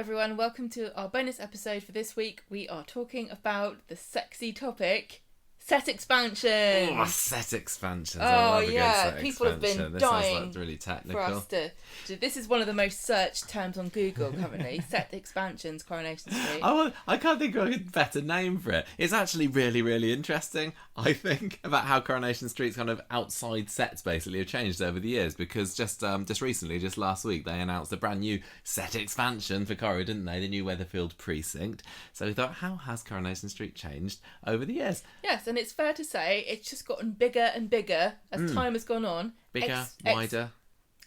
everyone, welcome to our bonus episode for this week. We are talking about the sexy topic, set expansion. Oh, set expansions. Oh I love yeah, a good set people have expansion. been This dying sounds like really technical. for us to. This is one of the most searched terms on Google currently. Set expansions, Coronation Street. I can't think of a better name for it. It's actually really, really interesting, I think, about how Coronation Street's kind of outside sets basically have changed over the years, because just recently, just last week, they announced a brand new set expansion for Corrie, didn't they? The new Weatherfield precinct. So we thought, how has Coronation Street changed over the years? Yes, and it's fair to say it's just gotten bigger and bigger as time has gone on. Bigger, wider.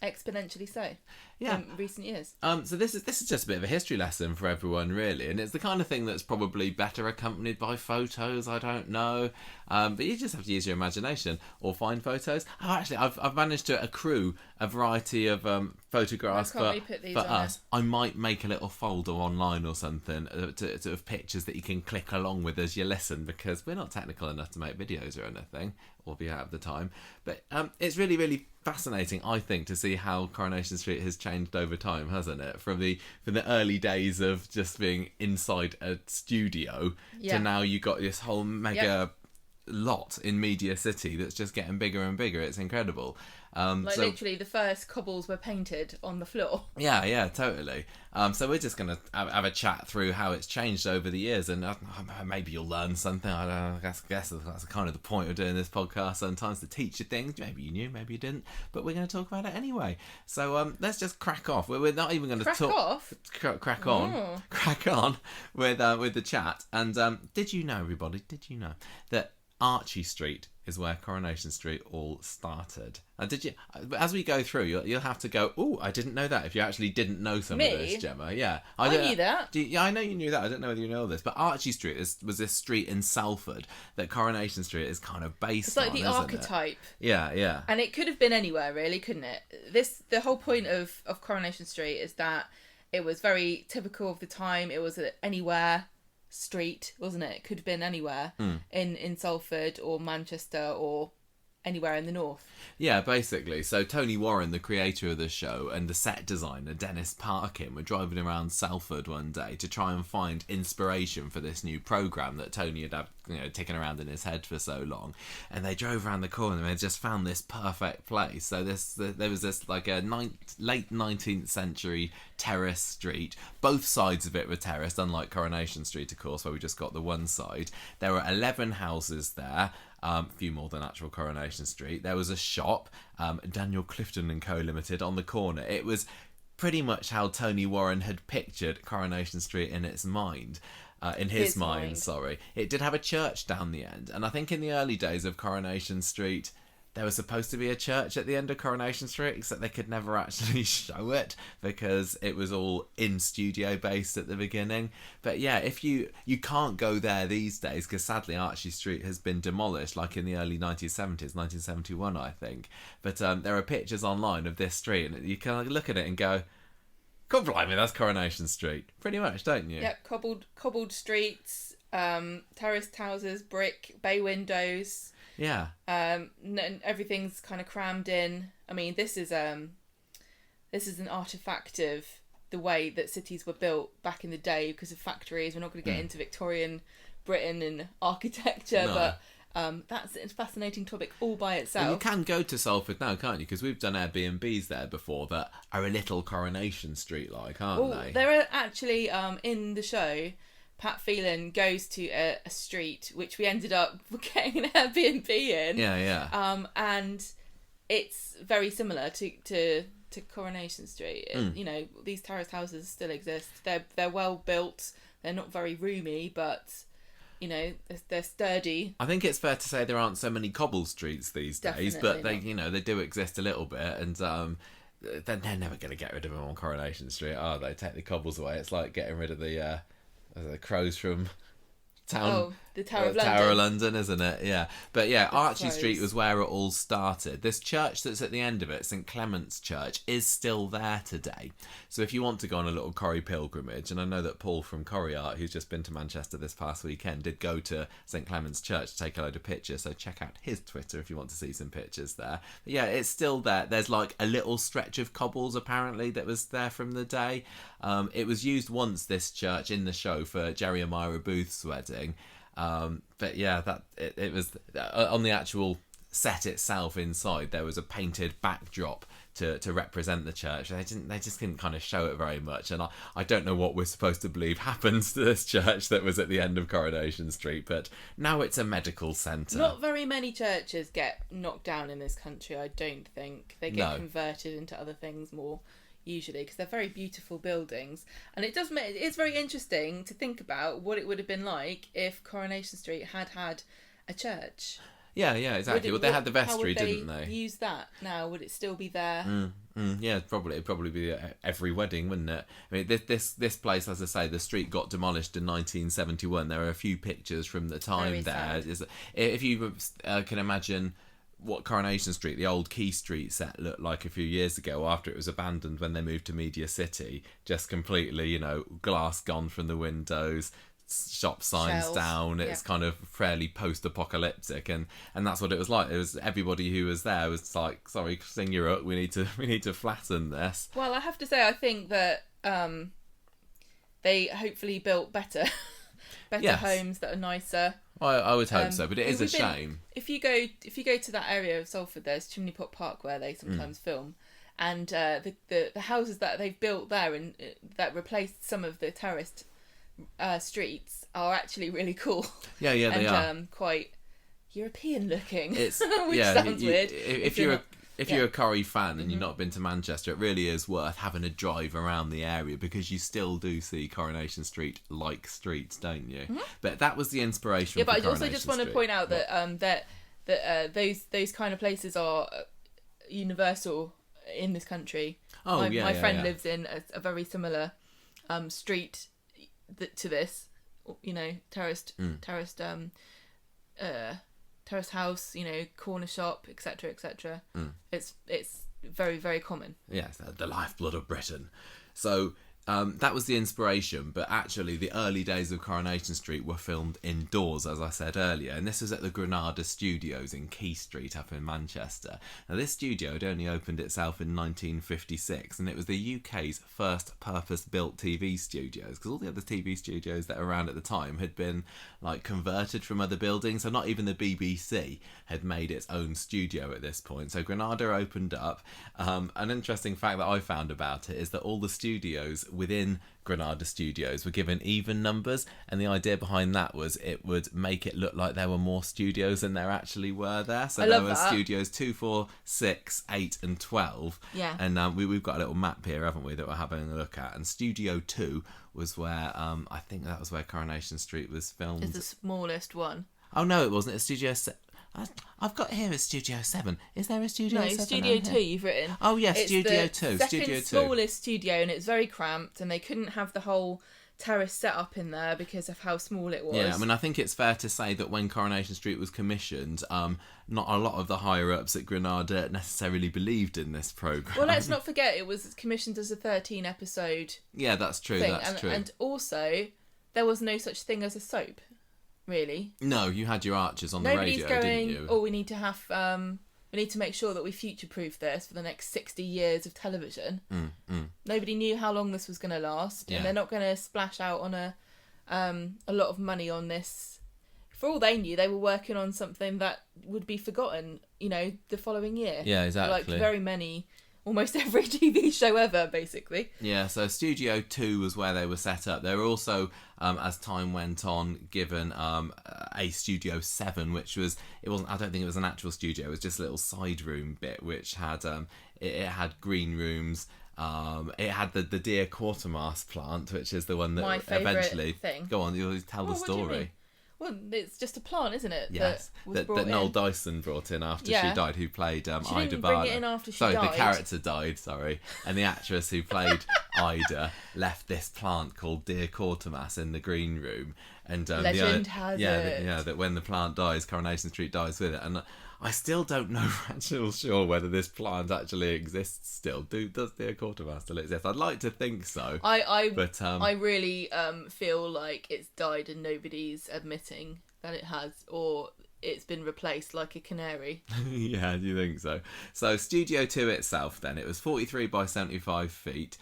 Exponentially so. Yeah. In recent years. So this is just a bit of a history lesson for everyone, really, and it's the kind of thing that's probably better accompanied by photos. I don't know, but you just have to use your imagination or find photos. Oh, actually, I've managed to accrue a variety of photographs for us. I might make a little folder online or something of pictures that you can click along with as you listen, because we're not technical enough to make videos or anything, or be out of the time. But it's really, really fascinating, I think, to see how Coronation Street has changed over time, hasn't it? From the early days of just being inside a studio to now you got this whole mega lot in MediaCity that's just getting bigger and bigger. It's incredible. Literally the first cobbles were painted on the floor. Yeah, totally. So we're just going to have a chat through how it's changed over the years, and maybe you'll learn something. I don't know, I guess that's kind of the point of doing this podcast sometimes, to teach you things. Maybe you knew, maybe you didn't, but we're going to talk about it anyway. So let's just crack off. We're not even going to crack on with the chat. And did you know, everybody, that Archie Street is where Coronation Street all started? And did you, as we go through, you'll have to go, oh, I didn't know that, if you actually didn't know some of this, Gemma. Yeah. I knew that. I know you knew that. I don't know whether you know all this, but Archie Street was this street in Salford that Coronation Street is kind of based on. It's like the archetype. Yeah. And it could have been anywhere, really, couldn't it? The whole point of Coronation Street is that it was very typical of the time. It was anywhere street, wasn't it? It could have been anywhere in Salford or Manchester or anywhere in the north. Yeah, basically. So Tony Warren, the creator of the show, and the set designer Dennis Parkin were driving around Salford one day to try and find inspiration for this new programme that Tony had ticking around in his head for so long. And they drove around the corner and they just found this perfect place. So there was this like a late 19th century terraced street. Both sides of it were terraced, unlike Coronation Street, of course, where we just got the one side. There were 11 houses there. A few more than actual Coronation Street. There was a shop, Daniel Clifton & Co Limited, on the corner. It was pretty much how Tony Warren had pictured Coronation Street in its mind. In his mind. It did have a church down the end. And I think in the early days of Coronation Street, there was supposed to be a church at the end of Coronation Street, except they could never actually show it because it was all in studio based at the beginning. But yeah, if you can't go there these days, because sadly Archie Street has been demolished, like in the early 1970s, 1971 I think. But there are pictures online of this street, and you can look at it and go, God blimey, that's Coronation Street. Pretty much, don't you? Yep, cobbled streets, terraced houses, brick, bay windows. Yeah. Everything's kind of crammed in. I mean, this is an artifact of the way that cities were built back in the day because of factories. We're not going to get into Victorian Britain and architecture, but that's a fascinating topic all by itself. Well, you can go to Salford now, can't you? Because we've done Airbnbs there before that are a little Coronation Street-like, aren't they? There are actually, in the show, Pat Phelan goes to a street which we ended up getting an Airbnb in. Yeah. And it's very similar to Coronation Street. These terrace houses still exist. They're well built. They're not very roomy, but they're sturdy. I think it's fair to say there aren't so many cobble streets these days, but they do exist a little bit, and they're never going to get rid of them on Coronation Street, are they? Take the cobbles away. It's like getting rid of the crows from the Tower of London. Tower of London, isn't it? Yeah. But yeah, Archie suppose. Street was where it all started. This church that's at the end of it, St Clement's Church, is still there today. So if you want to go on a little Corrie pilgrimage, and I know that Paul from Corrie Art, who's just been to Manchester this past weekend, did go to St Clement's Church to take a load of pictures, so check out his Twitter if you want to see some pictures there. But yeah, it's still there. There's like a little stretch of cobbles apparently that was there from the day. It was used once, this church, in the show for Jerry and Myra Booth's wedding. But yeah, it was on the actual set itself inside. There was a painted backdrop to represent the church. They just didn't kind of show it very much, and I don't know what we're supposed to believe happens to this church that was at the end of Coronation Street. But now it's a medical centre. Not very many churches get knocked down in this country. I don't think they get converted into other things more usually, because they're very beautiful buildings, and it's very interesting to think about what it would have been like if Coronation Street had a church. Yeah, exactly. Well, they had the vestry, didn't they? Use that now? Would it still be there? Yeah, it'd probably be at every wedding, wouldn't it? I mean, this place, as I say, the street got demolished in 1971. There are a few pictures from the time there. If you can imagine what Coronation Street, the old Key Street set, looked like a few years ago after it was abandoned when they moved to MediaCity. Just completely, glass gone from the windows, shop signs down. It's kind of fairly post-apocalyptic, and that's what it was like. It was everybody who was there was like, sorry, sing your up. We need to flatten this. Well, I have to say, I think that they hopefully built better homes that are nicer. Well, I would hope so, but it is a shame. If you go to that area of Salford, there's Chimney Pot Park where they sometimes film, and the houses that they've built there and that replaced some of the terraced streets are actually really cool. Yeah, they are. And quite European looking. It's which sounds weird. If you're a Corrie fan and you've not been to Manchester, it really is worth having a drive around the area, because you still do see Coronation Street like streets, don't you? But that was the inspiration. Yeah, for but I also just want to point out that those kind of places are universal in this country. My friend lives in a very similar street to this, terraced house, corner shop, etc. It's very, very common. Yes, the lifeblood of Britain. So that was the inspiration, but actually the early days of Coronation Street were filmed indoors, as I said earlier, and this was at the Granada Studios in Key Street up in Manchester. Now, this studio had only opened itself in 1956, and it was the UK's first purpose-built TV studios, because all the other TV studios that were around at the time had been converted from other buildings, so not even the BBC had made its own studio at this point. So Granada opened up. An interesting fact that I found about it is that all the studios within Granada Studios were given even numbers, and the idea behind that was it would make it look like there were more studios than there actually were there. So there were studios 2, 4, 6, 8 and 12. Yeah. And we've got a little map here, haven't we, that we're having a look at. And Studio 2 was where, I think that was where Coronation Street was filmed. It's the smallest one. Oh no, it wasn't. It's Studio 7. I've got here as Studio 7. Is there a Studio 7? No, Studio 2 you've written. Oh yes, it's Studio 2. Second Studio 2. smallest studio, and it's very cramped, and they couldn't have the whole terrace set up in there because of how small it was. Yeah, I mean, I think it's fair to say that when Coronation Street was commissioned, not a lot of the higher-ups at Granada necessarily believed in this programme. Well, let's not forget it was commissioned as a 13-episode Yeah, that's true, thing. that's true. And also, there was no such thing as a soap, really. No, you had your Archers on the radio, didn't you? Oh, we need to make sure that we future-proof this for the next 60 years of television. Nobody knew how long this was going to last, and they're not going to splash out on a lot of money on this. For all they knew, they were working on something that would be forgotten, the following year. Yeah, exactly. Like very many, almost every TV show ever, basically. Yeah, so Studio 2 was where they were set up. They were also, as time went on, given a Studio 7, which was, I don't think it was an actual studio, it was just a little side room bit, which had, it had green rooms. It had the deer quartermass plant, which is the one that my eventually thing. Go on, you tell the story. What do you mean? Well, it's just a plant, isn't it? Yes, that Noel Dyson brought in after she died, who played Ida Barlow. Bring it in after she died. The character died, sorry. And the actress who played Ida left this plant called Dear Quatermass in the green room, and Legend has it. that when the plant dies, Coronation Street dies with it. And I still don't know for actual sure whether this plant actually exists still. Does Dear Quatermass still exist? I'd like to think so. I really feel like it's died and nobody's admitting that it has, or it's been replaced like a canary. Yeah, do you think so? So Studio 2 itself then, it was 43 by 75 feet.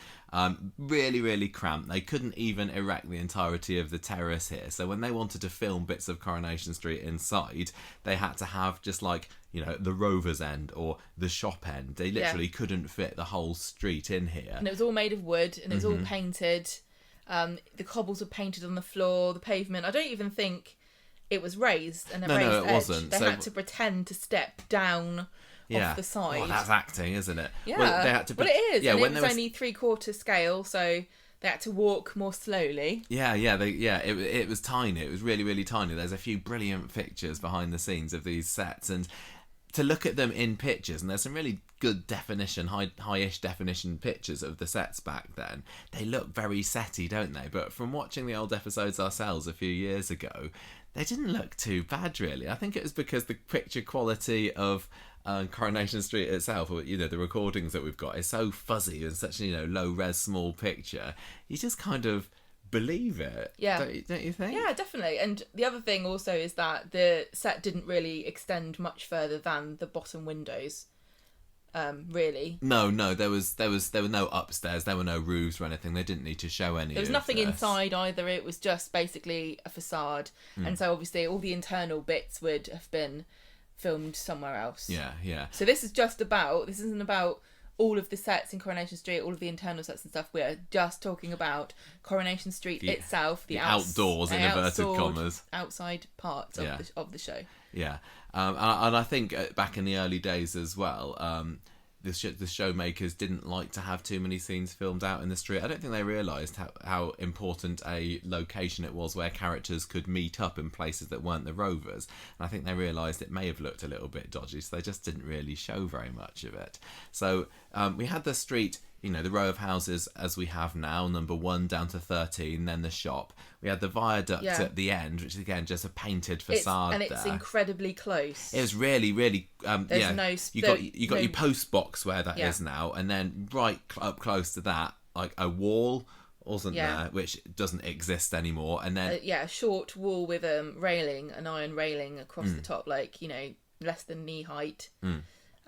Really, really cramped. They couldn't even erect the entirety of the terrace here. So when they wanted to film bits of Coronation Street inside, they had to have just like, the Rovers end or the shop end. They literally couldn't fit the whole street in here. And it was all made of wood, and it was all painted. The cobbles were painted on the floor, the pavement. I don't even think it was raised and raised it edge. wasn't. They had to pretend to step down off the side. Well, that's acting, isn't it? Yeah. Well, they had to. Well, it is. Yeah, and when it was only 3/4 scale, so they had to walk more slowly. It was tiny. It was really, really tiny. There's a few brilliant pictures behind the scenes of these sets, and to look at them in pictures, and there's some really good definition, high-ish definition pictures of the sets back then. They look very setty, don't they? But from watching the old episodes ourselves a few years ago, they didn't look too bad, really. I think it was because the picture quality of Coronation Street itself, or the recordings that we've got, is so fuzzy and such low-res small picture. You just kind of believe it. Yeah. Don't you think? Yeah, definitely. And the other thing also is that the set didn't really extend much further than the bottom windows. Really. No, there were no upstairs, there were no roofs or anything. They didn't need to show any. There was nothing inside either. It was just basically a facade, and so obviously all the internal bits would have been filmed somewhere else. Yeah. So this isn't about all of the sets in Coronation Street, all of the internal sets and stuff. We're just talking about Coronation Street itself, the outdoors in inverted commas, outside part of the show. Yeah, and I think back in the early days as well, the showmakers didn't like to have too many scenes filmed out in the street. I don't think they realised how important a location it was where characters could meet up in places that weren't the Rovers. And I think they realised it may have looked a little bit dodgy, so they just didn't really show very much of it. So we had the street, the row of houses as we have now, number 1 down to 13, then the shop. We had the viaduct at the end, which is again just a painted facade. It's incredibly close. It was really, really. You got your post box where that is now, and then right up close to that, like a wall wasn't there, which doesn't exist anymore. And then a short wall with an iron railing across the top, less than knee height.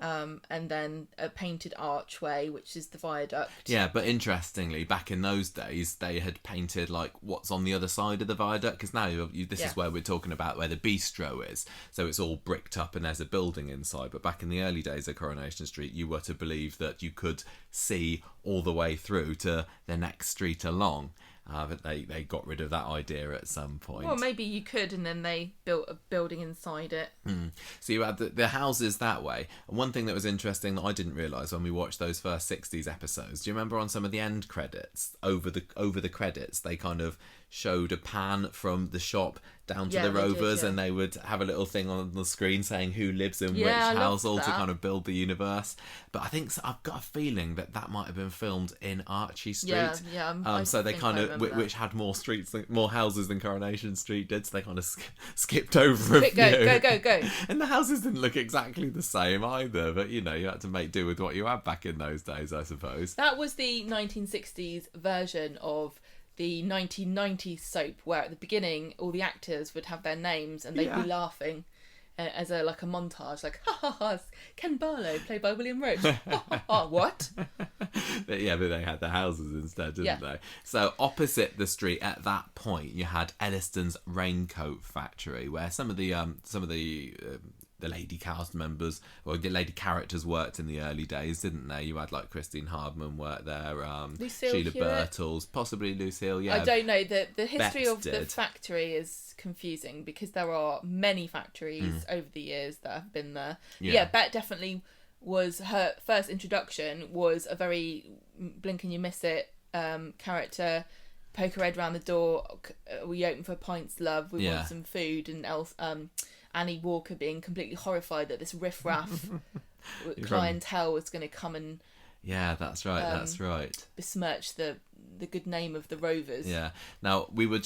And then a painted archway, which is the viaduct. Yeah, but interestingly, back in those days, they had painted like what's on the other side of the viaduct, because now this is where we're talking about where the bistro is. So it's all bricked up and there's a building inside. But back in the early days of Coronation Street, you were to believe that you could see all the way through to the next street along. But they got rid of that idea at some point. Well, maybe you could, and then they built a building inside it. So you had the houses that way. And one thing that was interesting that I didn't realise when we watched those first 60s episodes, do you remember on some of the end credits, over the credits, they kind of showed a pan from the shop down to the Rovers, and they would have a little thing on the screen saying who lives in which household to kind of build the universe. But I think I've got a feeling that might have been filmed in Archie Street. So they kind of which had more more houses than Coronation Street did. So they kind of skipped over a few. Go. And the houses didn't look exactly the same either. But you had to make do with what you had back in those days, I suppose. That was the 1960s version of the 1990s soap, where at the beginning all the actors would have their names and they'd be laughing as a montage, like ha ha ha, Ken Barlow played by William Roach, ha ha ha, what? But they had the houses instead, didn't they? So opposite the street at that point, you had Elliston's Raincoat Factory, where some of the lady cast members or the lady characters worked in the early days, didn't they? You had like Christine Hardman worked there, Sheila Birtles, possibly Lucille. Yeah, I don't know. The history of the factory is confusing because there are many factories over the years that have been there. Yeah, Bet definitely was her first introduction. Was a very blink and you miss it character. Poke her head round the door. We open for pints, love. We want some food, and Annie Walker being completely horrified that this riff-raff clientele was going to come and Yeah, that's right. That's right. besmirch the good name of the Rovers. Yeah. Now we were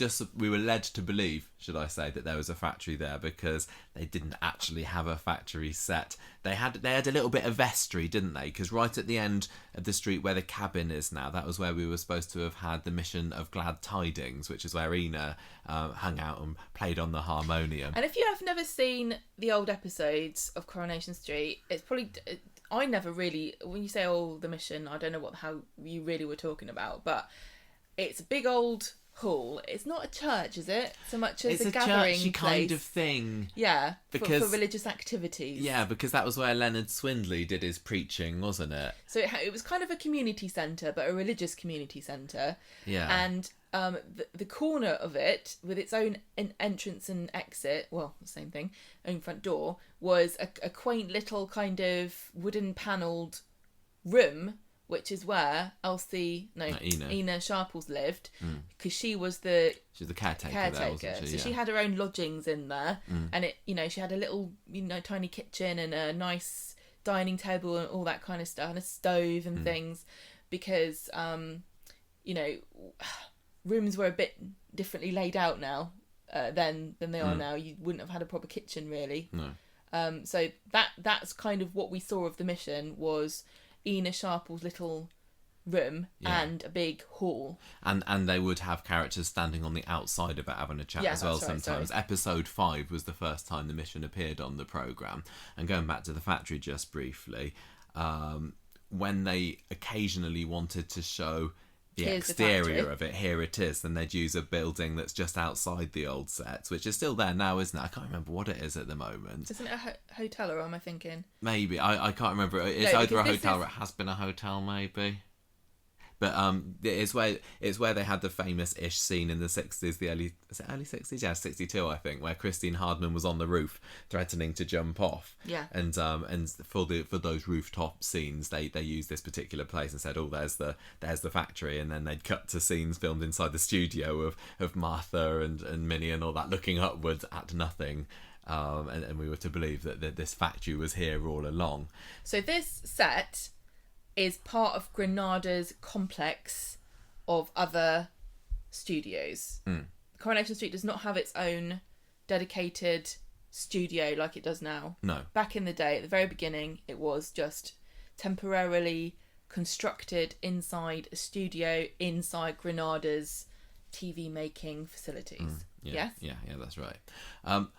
led to believe, should I say, that there was a factory there because they didn't actually have a factory set. They had a little bit of vestry, didn't they? Because right at the end of the street where the cabin is now, that was where we were supposed to have had the mission of Glad Tidings, which is where Ina hung out and played on the harmonium. And if you have never seen the old episodes of Coronation Street, it's probably... I never really, when you say, the mission, I don't know how you really were talking about, but it's a big old hall. It's not a church, is it? So much as a gathering churchy place. kind of thing. Yeah, for religious activities. Yeah, because that was where Leonard Swindley did his preaching, wasn't it? So it was kind of a community centre, but a religious community centre. Yeah. And the corner of it, with its own entrance and exit, well, the same thing, own front door, was a quaint little kind of wooden panelled room, which is where Ina Sharples lived, because she was the caretaker there, wasn't she? So she had her own lodgings in there, and she had a little tiny kitchen and a nice dining table and all that kind of stuff, and a stove and things, because rooms were a bit differently laid out now than they are now. You wouldn't have had a proper kitchen really. No. So that's kind of what we saw of the mission, was Ina Sharple's little room and a big hall. And they would have characters standing on the outside of it having a chat as well sometimes. Sorry. Episode 5 was the first time the mission appeared on the programme. And going back to the factory just briefly, when they occasionally wanted to show the exterior of it, here it is, then they'd use a building that's just outside the old sets, which is still there now, isn't it? I can't remember what it is at the moment. Isn't it a hotel, or am I thinking? Maybe. I can't remember. It's either a hotel or it has been a hotel, maybe. But it's where they had the famous-ish scene in the 60s, early 60s? Yeah, 62, I think, where Christine Hardman was on the roof threatening to jump off. Yeah. And for those rooftop scenes, they used this particular place and said, there's the factory, and then they'd cut to scenes filmed inside the studio of Martha and Minnie and all that, looking upwards at nothing. And we were to believe that this factory was here all along. So this set is part of Granada's complex of other studios. Coronation Street does not have its own dedicated studio like it does now. No. Back in the day, at the very beginning, it was just temporarily constructed inside a studio inside Granada's TV making facilities. Yeah, that's right.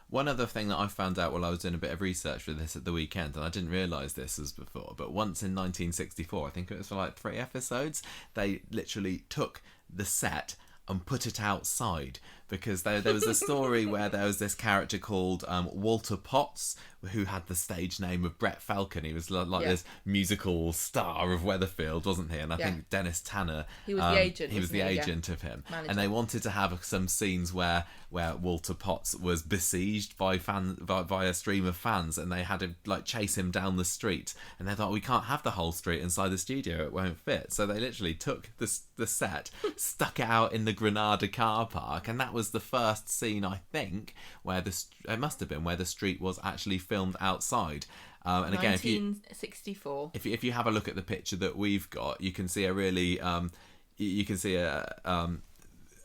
One other thing that I found out while I was doing a bit of research for this at the weekend, and I didn't realise this as before, but once in 1964, I think it was for like 3 episodes, they literally took the set and put it outside, because there was a story where there was this character called Walter Potts, who had the stage name of Brett Falcon. He was this musical star of Weatherfield, wasn't he? And I think Dennis Tanner, he was the agent. He was the agent of him. Manager. And they wanted to have some scenes where Walter Potts was besieged by a stream of fans, and they had to chase him down the street. And they thought, we can't have the whole street inside the studio; it won't fit. So they literally took the set, stuck it out in the Granada car park, and that was the first scene, I think, where it must have been where the street was actually filmed outside. And again, 1964. If you have a look at the picture that we've got, you can see a really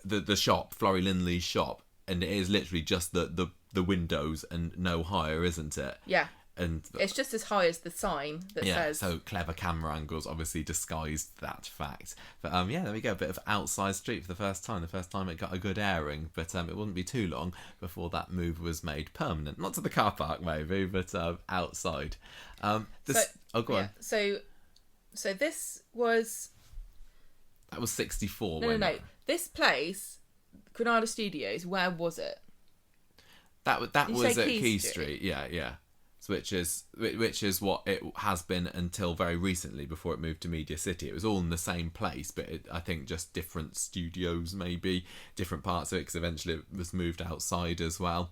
the shop, Florrie Lindley's shop, and it is literally just the windows and no higher, isn't it? Yeah. And it's just as high as the sign that says. So clever camera angles obviously disguised that fact. But there we go, a bit of outside street for the first time. The first time it got a good airing, but it wouldn't be too long before that move was made permanent. Not to the car park maybe, but outside. Go on. So this was. That was 64. No. This place, Granada Studios, where was it? That was at Key Street. Yeah. Which is what it has been until very recently, before it moved to MediaCity. It was all in the same place, but I think just different studios, maybe different parts of it, because eventually it was moved outside as well.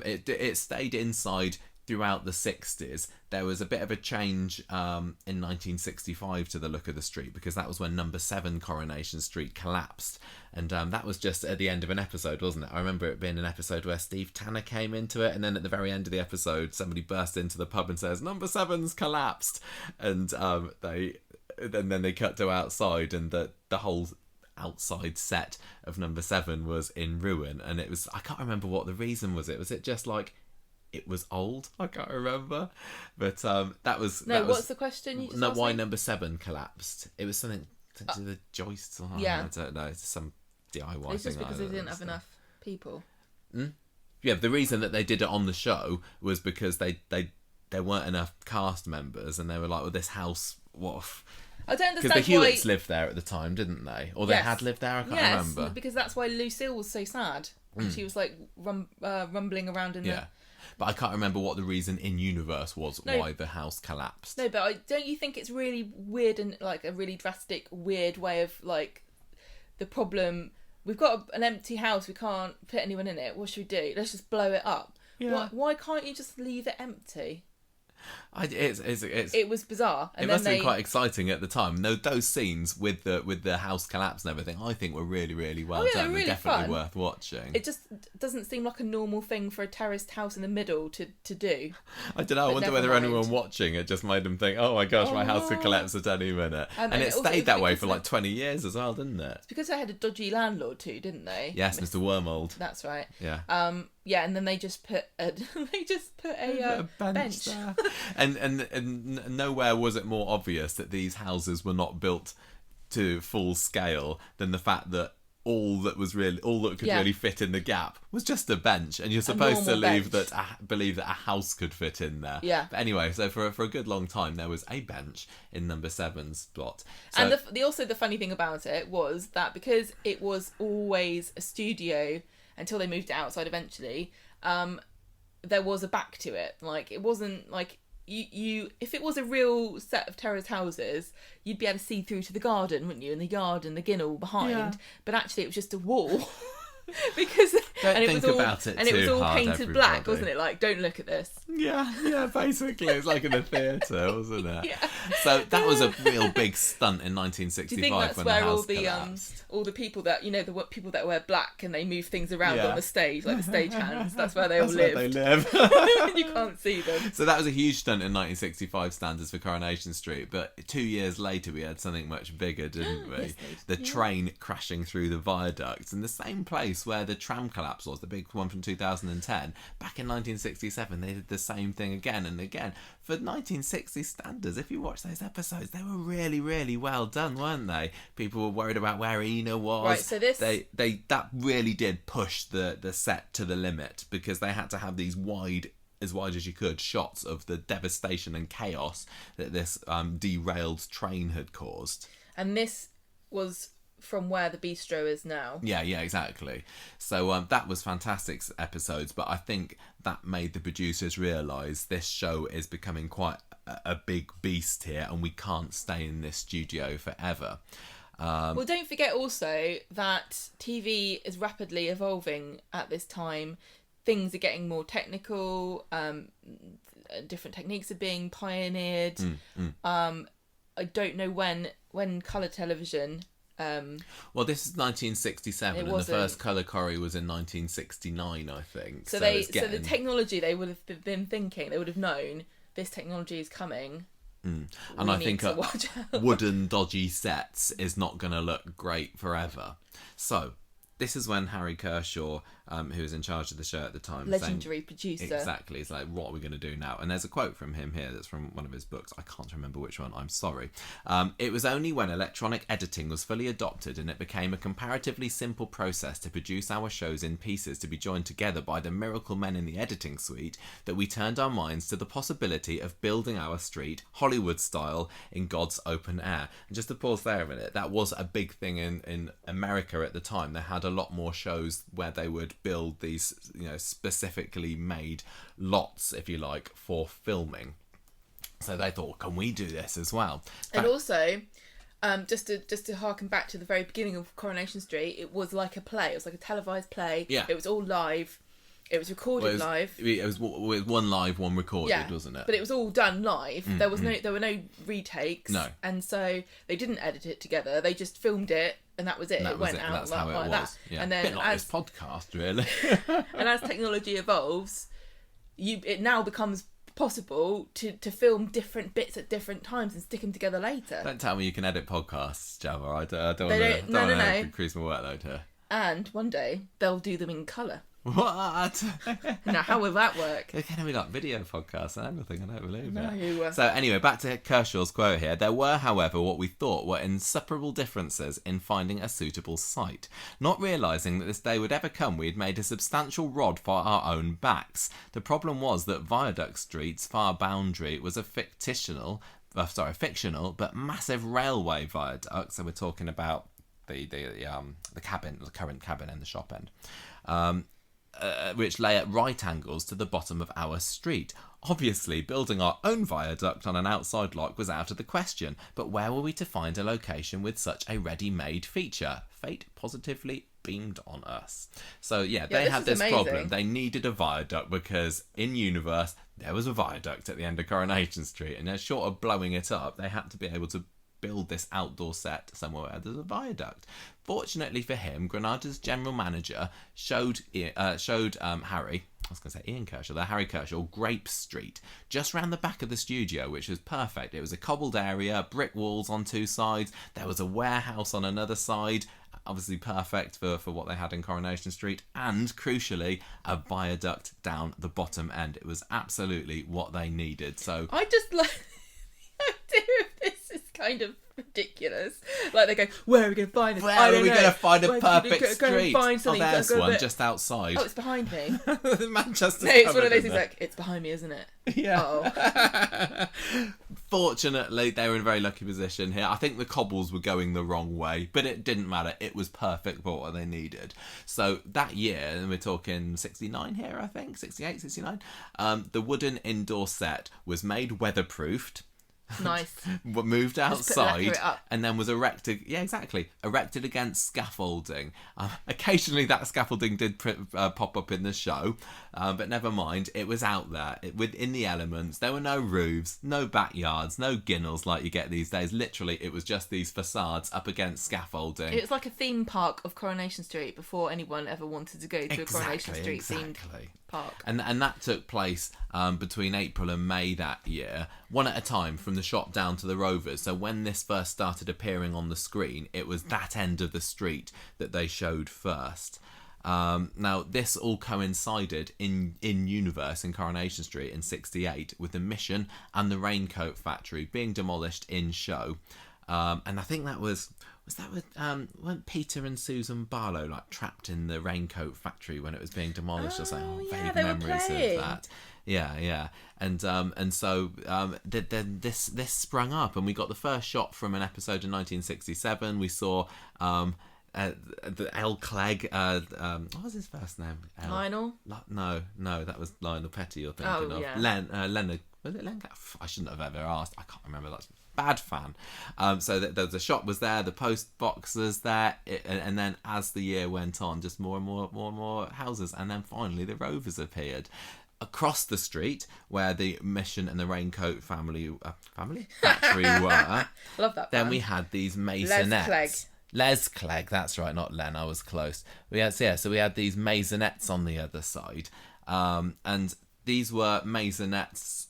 It stayed inside throughout the 60s. There was a bit of a change in 1965 to the look of the street, because that was when number 7 Coronation Street collapsed, and that was just at the end of an episode, wasn't it? I remember it being an episode where Steve Tanner came into it, and then at the very end of the episode somebody burst into the pub and says, number 7's collapsed, and then they cut to outside, and the whole outside set of number 7 was in ruin. And it was, I can't remember what the reason was. Was it just like it was old? I can't remember. But that was what's the question you just asked why me? number 7 collapsed. It was something to do with the joists or yeah. I don't know. It's some DIY thing. It's just because they didn't have enough people. Yeah, the reason that they did it on the show was because there weren't enough cast members, and they were like, well, this house, what? I don't understand because the Hewitts lived there at the time, didn't they? Or they had lived there, I can't remember. Because that's why Lucille was so sad. She was like rumbling around in the... But I can't remember what the reason in universe was why the house collapsed. No, but don't you think it's really weird and like a really drastic, weird way of like the problem... We've got an empty house, we can't put anyone in it. What should we do? Let's just blow it up. Yeah. Why can't you just leave it empty? It was bizarre. And it must have been quite exciting at the time. Those scenes with the house collapse and everything, I think were really, really well done. Really They're definitely fun. worth watching. It just doesn't seem like a normal thing for a terraced house in the middle to do. I don't know. I wonder whether anyone watching it just made them think, oh my gosh, my house could collapse at any minute. And it stayed that way for like 20 years as well, didn't it? It's because they had a dodgy landlord too, didn't they? Yes, Mr. Wormold. That's right. Yeah. Yeah, and then they just put a bench there. and nowhere was it more obvious that these houses were not built to full scale than the fact that all that could really fit in the gap was just a bench, and you're supposed to believe that a house could fit in there. Yeah. But anyway, so for a good long time there was a bench in number 7's plot. So, and the funny thing about it was that because it was always a studio until they moved it outside eventually, there was a back to it. Like, it wasn't like you if it was a real set of terraced houses, you'd be able to see through to the garden, wouldn't you? And the garden, the ginnel behind. Yeah. But actually it was just a wall. Because it was all painted everybody. Black, wasn't it? Like, don't look at this. Yeah, basically it's like in a theatre, wasn't it? Yeah. So that was a real big stunt in 1965. Do you think that's when where the house collapsed. all the people that the people that wear black and they move things around on the stage, like the stagehands, that's where they all live. Where they live. You can't see them. So that was a huge stunt in 1965 standards for Coronation Street, but 2 years later we had something much bigger, didn't we? The train crashing through the viaducts in the same place where the tram collapse was, the big one from 2010. Back in 1967 they did the same thing again and again. For 1960 standards, if you watch those episodes, they were really, really well done, weren't they? People were worried about where Ina was. Right, so this... That really did push the set to the limit, because they had to have these as wide as you could shots of the devastation and chaos that this derailed train had caused. And this was from where the bistro is now. Yeah, exactly. So that was fantastic episodes, but I think that made the producers realise this show is becoming quite a big beast here, and we can't stay in this studio forever. Well, don't forget also that TV is rapidly evolving at this time. Things are getting more technical. Different techniques are being pioneered. I don't know when colour television... well, this is 1967, and the first colour Corrie was in 1969, I think. So the technology, they would have been thinking, they would have known this technology is coming. And I think wooden dodgy sets is not going to look great forever. So this is when Harry Kershaw, who was in charge of the show at the time, legendary producer, exactly, it's like, what are we going to do now? And there's a quote from him here that's from one of his books. I can't remember which one, I'm sorry. It was only when electronic editing was fully adopted and it became a comparatively simple process to produce our shows in pieces to be joined together by the miracle men in the editing suite that we turned our minds to the possibility of building our street Hollywood style in God's open air. And just to pause there a minute, that was a big thing in America at the time. They had a lot more shows where they would build these, specifically made lots, if you like, for filming. So they thought, can we do this as well? And also, just to harken back to the very beginning of Coronation Street, it was like a play. It was like a televised play. Yeah. It was all live. It was recorded live. It was one live, one recorded, wasn't it? But it was all done live. There were no retakes. No. And so they didn't edit it together. They just filmed it, and that was it. And it went out that's how it was. That. Yeah. And then a bit like this podcast, really. And as technology evolves, it now becomes possible to film different bits at different times and stick them together later. Don't tell me you can edit podcasts, Java. I don't want to increase my workload here. And one day they'll do them in colour. What? Now, how will that work? It's going to be like video podcasts and everything. I don't believe No. it. So anyway, back to Kershaw's quote here. There were, however, what we thought were insuperable differences in finding a suitable site. Not realising that this day would ever come, we had made a substantial rod for our own backs. The problem was that Viaduct Street's far boundary was a fictional but massive railway viaduct. So we're talking about the cabin, the current cabin in the shop end. Which lay at right angles to the bottom of our street. Obviously, building our own viaduct on an outside lock was out of the question, but where were we to find a location with such a ready-made feature? Fate positively beamed on us. So they had this problem. They needed a viaduct because in universe there was a viaduct at the end of Coronation Street, and they're short of blowing it up, they had to be able to build this outdoor set somewhere where there's a viaduct. Fortunately for him, Granada's general manager showed Harry, I was going to say Ian Kershaw, Harry Kershaw, Grape Street, just round the back of the studio, which was perfect. It was a cobbled area, brick walls on two sides, there was a warehouse on another side, obviously perfect for what they had in Coronation Street, and crucially, a viaduct down the bottom end. It was absolutely what they needed. So I just like the idea of this is kind of ridiculous. Like they go, where are we going to find this? Where are we going to find a perfect street? There's one just outside. Oh, it's behind me. Manchester's no, it's one of those things like, it's behind me, isn't it? Yeah. Fortunately, they were in a very lucky position here. I think the cobbles were going the wrong way, but it didn't matter. It was perfect for what they needed. So that year, and we're talking 69 here, I think, 68, 69, the wooden indoor set was made weatherproofed. Nice. Moved outside and then was erected against scaffolding. Occasionally that scaffolding did pop up in the show, but never mind, it was out there within the elements. There were no roofs, no backyards, no ginnels like you get these days. Literally it was just these facades up against scaffolding. It was like a theme park of Coronation Street before anyone ever wanted to go to a Coronation Street themed park. And that took place between April and May that year, one at a time, from the shop down to the Rovers. So when this first started appearing on the screen, it was that end of the street that they showed first. Now this all coincided in universe in Coronation Street in 68 with the Mission and the Raincoat Factory being demolished in show. And I think that was that with weren't Peter and Susan Barlow like trapped in the Raincoat Factory when it was being demolished or something? Yeah, vague memories of that. Yeah. And so this sprung up, and we got the first shot from an episode in 1967. We saw the El Clegg. What was his first name? Lionel? No, that was Lionel Petty you're thinking of. Yeah. Leonard. Was it Len? I shouldn't have ever asked. I can't remember. That's bad fan. So the shop was there, the post boxes there, and then as the year went on, just more and more houses, and then finally the Rovers appeared. Across the street, where the Mission and the Raincoat factory were, love that. Then we had these maisonettes. Les Clegg, that's right, not Len. I was close. We had these maisonettes on the other side, and these were maisonettes.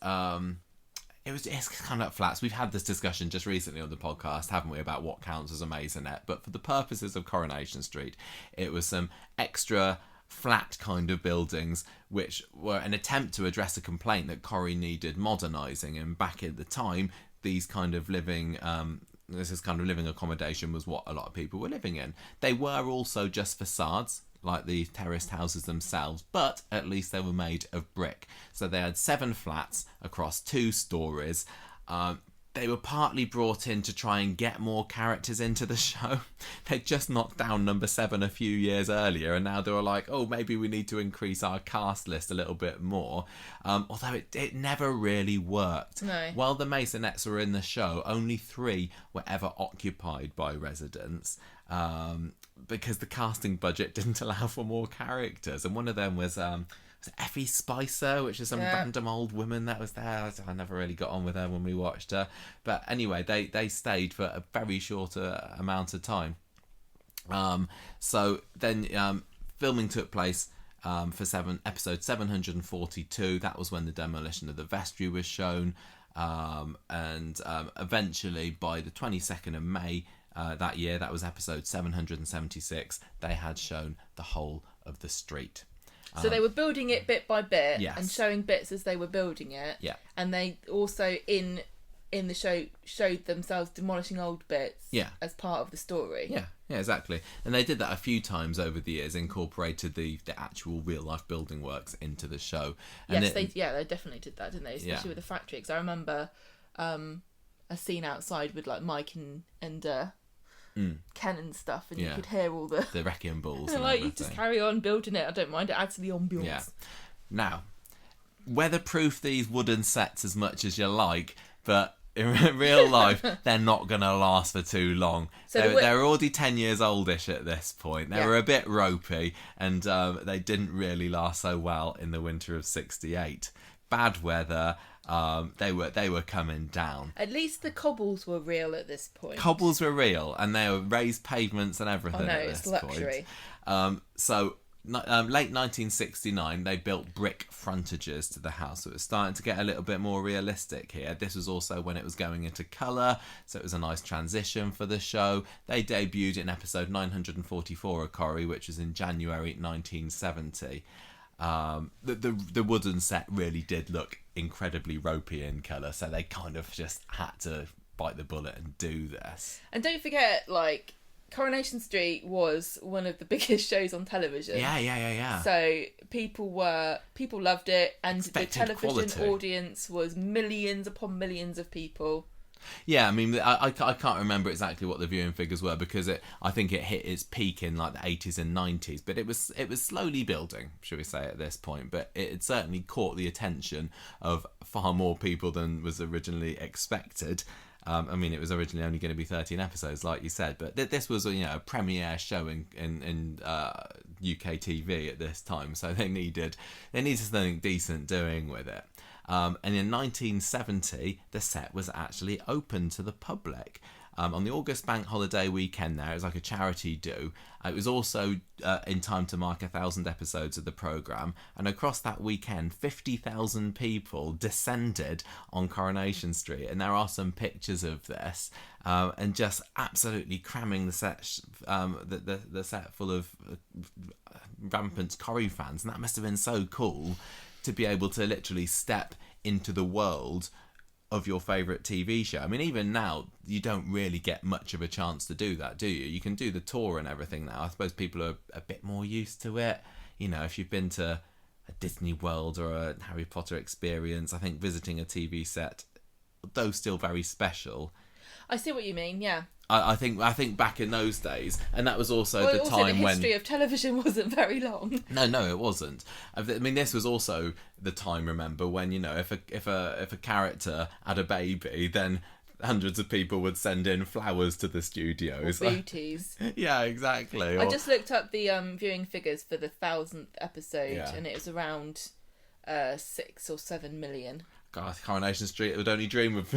It's kind of flats. We've had this discussion just recently on the podcast, haven't we, about what counts as a maisonette? But for the purposes of Coronation Street, it was some extra flat kind of buildings which were an attempt to address a complaint that Corrie needed modernising. And back at the time, this kind of living accommodation was what a lot of people were living in. They were also just facades, like the terraced houses themselves, but at least they were made of brick. So they had 7 flats across 2 stories. They were partly brought in to try and get more characters into the show. They just knocked down number 7 a few years earlier, and now they were like, oh, maybe we need to increase our cast list a little bit more. Although it never really worked. No. While the Maisonettes were in the show, only 3 were ever occupied by residents. Because the casting budget didn't allow for more characters, and one of them was Effie Spicer, which is some random old woman that was there. I never really got on with her when we watched her, but anyway, they stayed for a very short amount of time. So then filming took place for episode 742. That was when the demolition of the vestry was shown. And eventually, by the 22nd of May that year, that was episode 776, they had shown the whole of the street. So they were building it bit by bit, yes, and showing bits as they were building it. Yeah. And they also, in the show, showed themselves demolishing old bits, yeah, as part of the story. Yeah, exactly. And they did that a few times over the years, incorporated the actual real life building works into the show. And yes, they definitely did that, didn't they? Especially with the factory. Because I remember a scene outside with like Mike and Ken and stuff, and you could hear all the wrecking balls. and like, you just carry on building it. I don't mind. It adds to the ambience. Yeah. Now, weatherproof these wooden sets as much as you like, but in real life, they're not going to last for too long. So they're already 10 years oldish at this point. They were a bit ropey, and they didn't really last so well in the winter of '68. Bad weather. They were coming down. At least the cobbles were real at this point. Cobbles were real, and they were raised pavements and everything. Oh no, at it's this luxury. Point. Late 1969, they built brick frontages to the house. So it was starting to get a little bit more realistic here. This was also when it was going into colour, so it was a nice transition for the show. They debuted in episode 944 of Corrie, which was in January 1970. The wooden set really did look incredibly ropey in colour, so they kind of just had to bite the bullet and do this. And don't forget, like, Coronation Street was one of the biggest shows on television. Yeah. So people loved it, and Expected the television quality. Audience was millions upon millions of people. Yeah, I mean, I can't remember exactly what the viewing figures were, because I think it hit its peak in like the 80s and 90s, but it was slowly building, shall we say, at this point. But it had certainly caught the attention of far more people than was originally expected. I mean, it was originally only going to be 13 episodes, like you said, but this was a premiere show in UK TV at this time, so they needed something decent doing with it. And in 1970, the set was actually open to the public. On the August bank holiday weekend there, it was like a charity do. It was also in time to mark 1,000 episodes of the programme. And across that weekend, 50,000 people descended on Coronation Street. And there are some pictures of this. And just absolutely cramming the set, the set full of rampant Corrie fans. And that must have been so cool to be able to literally step into the world of your favourite TV show. I mean, even now, you don't really get much of a chance to do that, do you? You can do the tour and everything now. I suppose people are a bit more used to it. You know, if you've been to a Disney World or a Harry Potter experience, I think visiting a TV set, though still very special. I see what you mean, yeah. I think back in those days, and that was also the time when the history of television wasn't very long. No, it wasn't. I mean, this was also the time, remember, when, if a character had a baby, then hundreds of people would send in flowers to the studios. Or booties. Yeah, exactly. I just looked up the viewing figures for the 1,000th episode, and it was around 6 or 7 million. God, Coronation Street would only dream of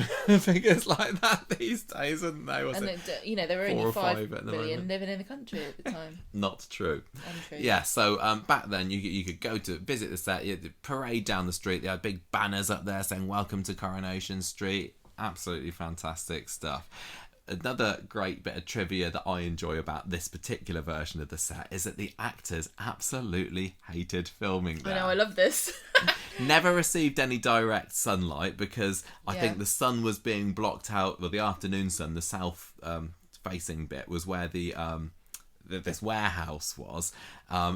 figures like that these days, wouldn't they? There were only 5 million living in the country at the time. Not true. Untrue. Yeah, so back then you could go to visit the set, you had to parade down the street. They had big banners up there saying "Welcome to Coronation Street." Absolutely fantastic stuff. Another great bit of trivia that I enjoy about this particular version of the set is that the actors absolutely hated filming there. I know, I love this. Never received any direct sunlight because I think the sun was being blocked out. Well, the afternoon sun, the south facing bit, was where this warehouse was.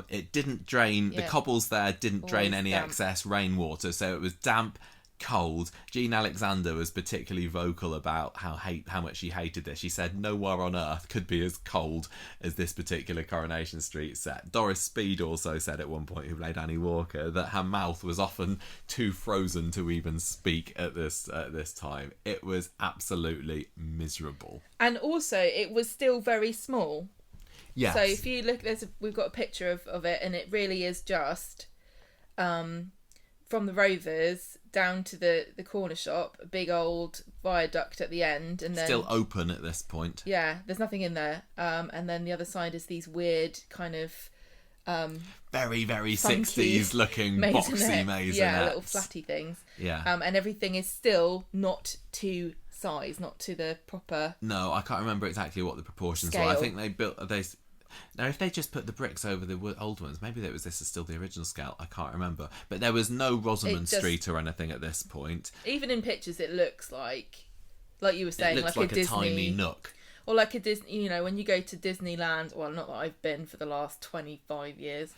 It didn't drain, the cobbles there didn't drain any excess rainwater, so it was damp, cold. Jean Alexander was particularly vocal about how much she hated this. She said nowhere on earth could be as cold as this particular Coronation Street set. Doris Speed also said at one point, who played Annie Walker, that her mouth was often too frozen to even speak at this time. It was absolutely miserable. And also, it was still very small. Yes. So if you look, we've got a picture of it, and it really is just from the Rovers down to the corner shop, a big old viaduct at the end, and then still open at this point. Yeah, there's nothing in there. And then the other side is these weird kind of very, very funky 60s looking maisonette. boxy maisonettes. Yeah, little flatty things. Yeah. And everything is still not to size, not to the proper. No, I can't remember exactly what the proportions Scale. were. I think they built now if they just put the bricks over the old ones, maybe this is still the original scale. I can't remember. But there was no Rosamund Street or anything at this point. Even in pictures, it looks like you were saying, it looks like a Disney, tiny nook. or like a Disney. You know, when you go to Disneyland, well, not that I've been for the last 25 years,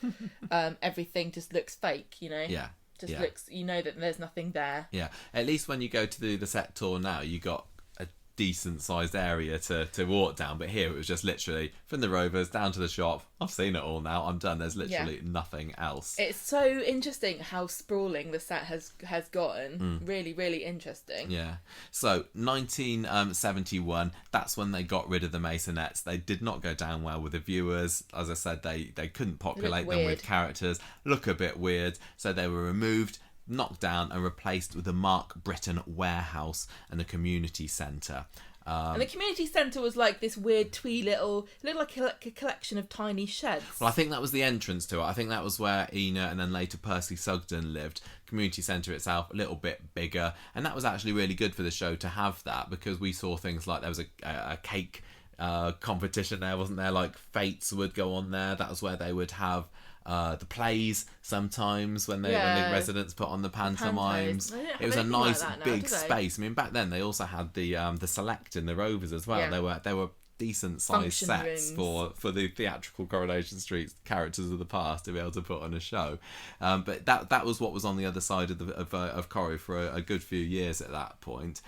everything just looks fake. You know. Yeah. Just looks. You know that there's nothing there. Yeah. At least when you go to the set tour now, you got a decent sized area to walk down. But here it was just literally from the Rovers down to the shop. I've seen it all now. I'm done. There's literally nothing else. It's so interesting how sprawling the set has gotten. Really, really interesting. Yeah. So 1971, that's when they got rid of the maisonettes. They did not go down well with the viewers. As I said, they couldn't populate them with characters. Look a bit weird. So they were removed, knocked down and replaced with the Mark Britton warehouse and the community centre. And the community centre was like this weird twee little, it looked like a collection of tiny sheds. Well, I think that was the entrance to it. I think that was where Ina and then later Percy Sugden lived. Community centre itself, a little bit bigger. And that was actually really good for the show to have that, because we saw things like there was a cake competition there, wasn't there? Like Fates would go on there. That was where they would have the plays sometimes when the residents put on the pantomimes. It was a nice big space. I mean, back then they also had the Select in the Rovers as well. Yeah. They were decent sized sets rooms for the theatrical Coronation Street characters of the past to be able to put on a show. But that was what was on the other side of Corrie for a good few years at that point.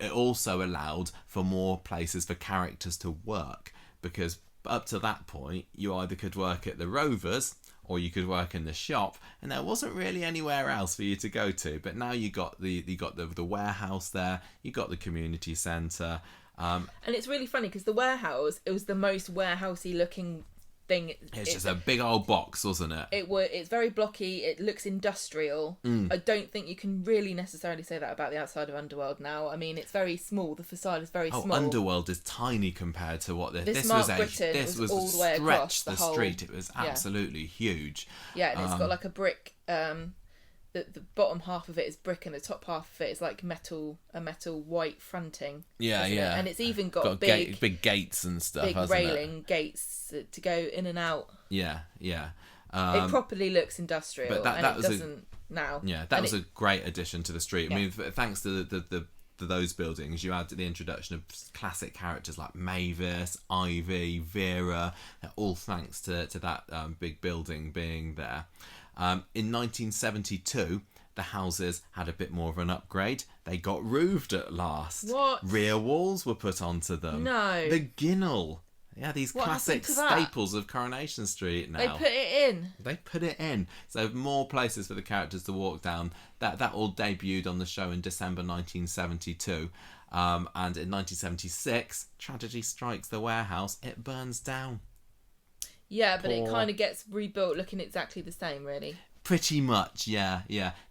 It also allowed for more places for characters to work, because up to that point you either could work at the Rovers or you could work in the shop, and there wasn't really anywhere else for you to go to. But now you got the warehouse there, you got the community centre. And it's really funny because the warehouse, it was the most warehousey looking thing. It's just a big old box, wasn't it? It's very blocky. It looks industrial. I don't think you can really necessarily say that about the outside of Underworld now. I mean, it's very small. The facade is very small. Underworld is tiny compared to what this Mark was. This was all the way stretch across the whole street. It was absolutely huge. Yeah, and it's got like a brick. The bottom half of it is brick, and the top half of it is like a metal white fronting. Yeah. And it's even got big gates and stuff. Big railing gates to go in and out. Yeah. It properly looks industrial, but that doesn't now. Yeah, that was a great addition to the street. I mean, thanks to those buildings, you had the introduction of classic characters like Mavis, Ivy, Vera, all thanks to that big building being there. In 1972, the houses had a bit more of an upgrade. They got roofed at last. What? Rear walls were put onto them. No. The ginnel. Yeah, these classic staples of Coronation Street now. They put it in. So more places for the characters to walk down. That all debuted on the show in December 1972. And in 1976, tragedy strikes the warehouse. It burns down. Yeah, but it kind of gets rebuilt looking exactly the same, really. Pretty much, yeah.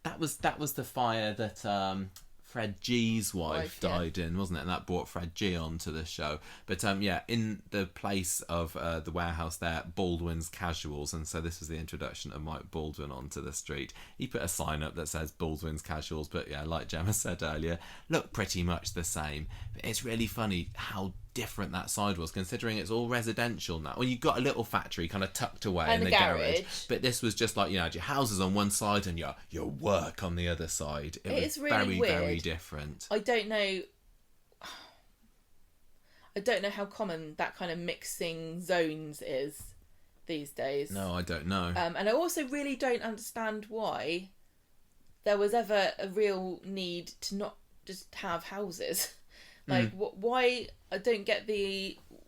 That was the fire that Fred G's wife died in, wasn't it? And that brought Fred G onto the show. But in the place of the warehouse there, Baldwin's Casuals, and so this was the introduction of Mike Baldwin onto the street. He put a sign up that says Baldwin's Casuals, but yeah, like Gemma said earlier, look pretty much the same. But it's really funny how different that side was, considering it's all residential now. Well, you've got a little factory kind of tucked away in the garage, but this was just like, you had your houses on one side and your work on the other side. It was really weird. Very different. I don't know how common that kind of mixing zones is these days. No, I don't know. And I also really don't understand why there was ever a real need to not just have houses. Like, why? I don't get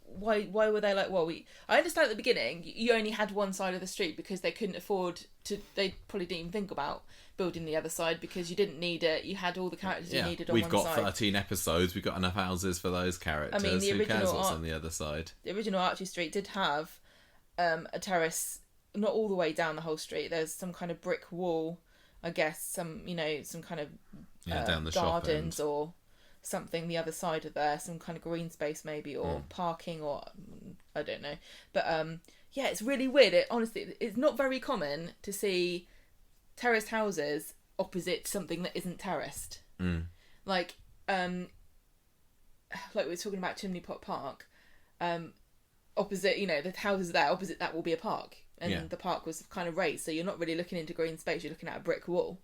why were they like, well, I understand at the beginning you only had one side of the street because they couldn't afford to, they probably didn't even think about building the other side because you didn't need it. You had all the characters you needed on one side. We've got 13 episodes, we've got enough houses for those characters. I mean, who cares what's on the other side? The original Archie Street did have a terrace, not all the way down the whole street. There's some kind of brick wall, I guess, some kind of down the gardens or something the other side of there, some kind of green space maybe, or parking, or I don't know. But yeah, it's really weird. Honestly, it's not very common to see terraced houses opposite something that isn't terraced. Like we were talking about Chimney Pot Park, opposite, the houses there, opposite that will be a park. And the park was kind of raised, so you're not really looking into green space, you're looking at a brick wall.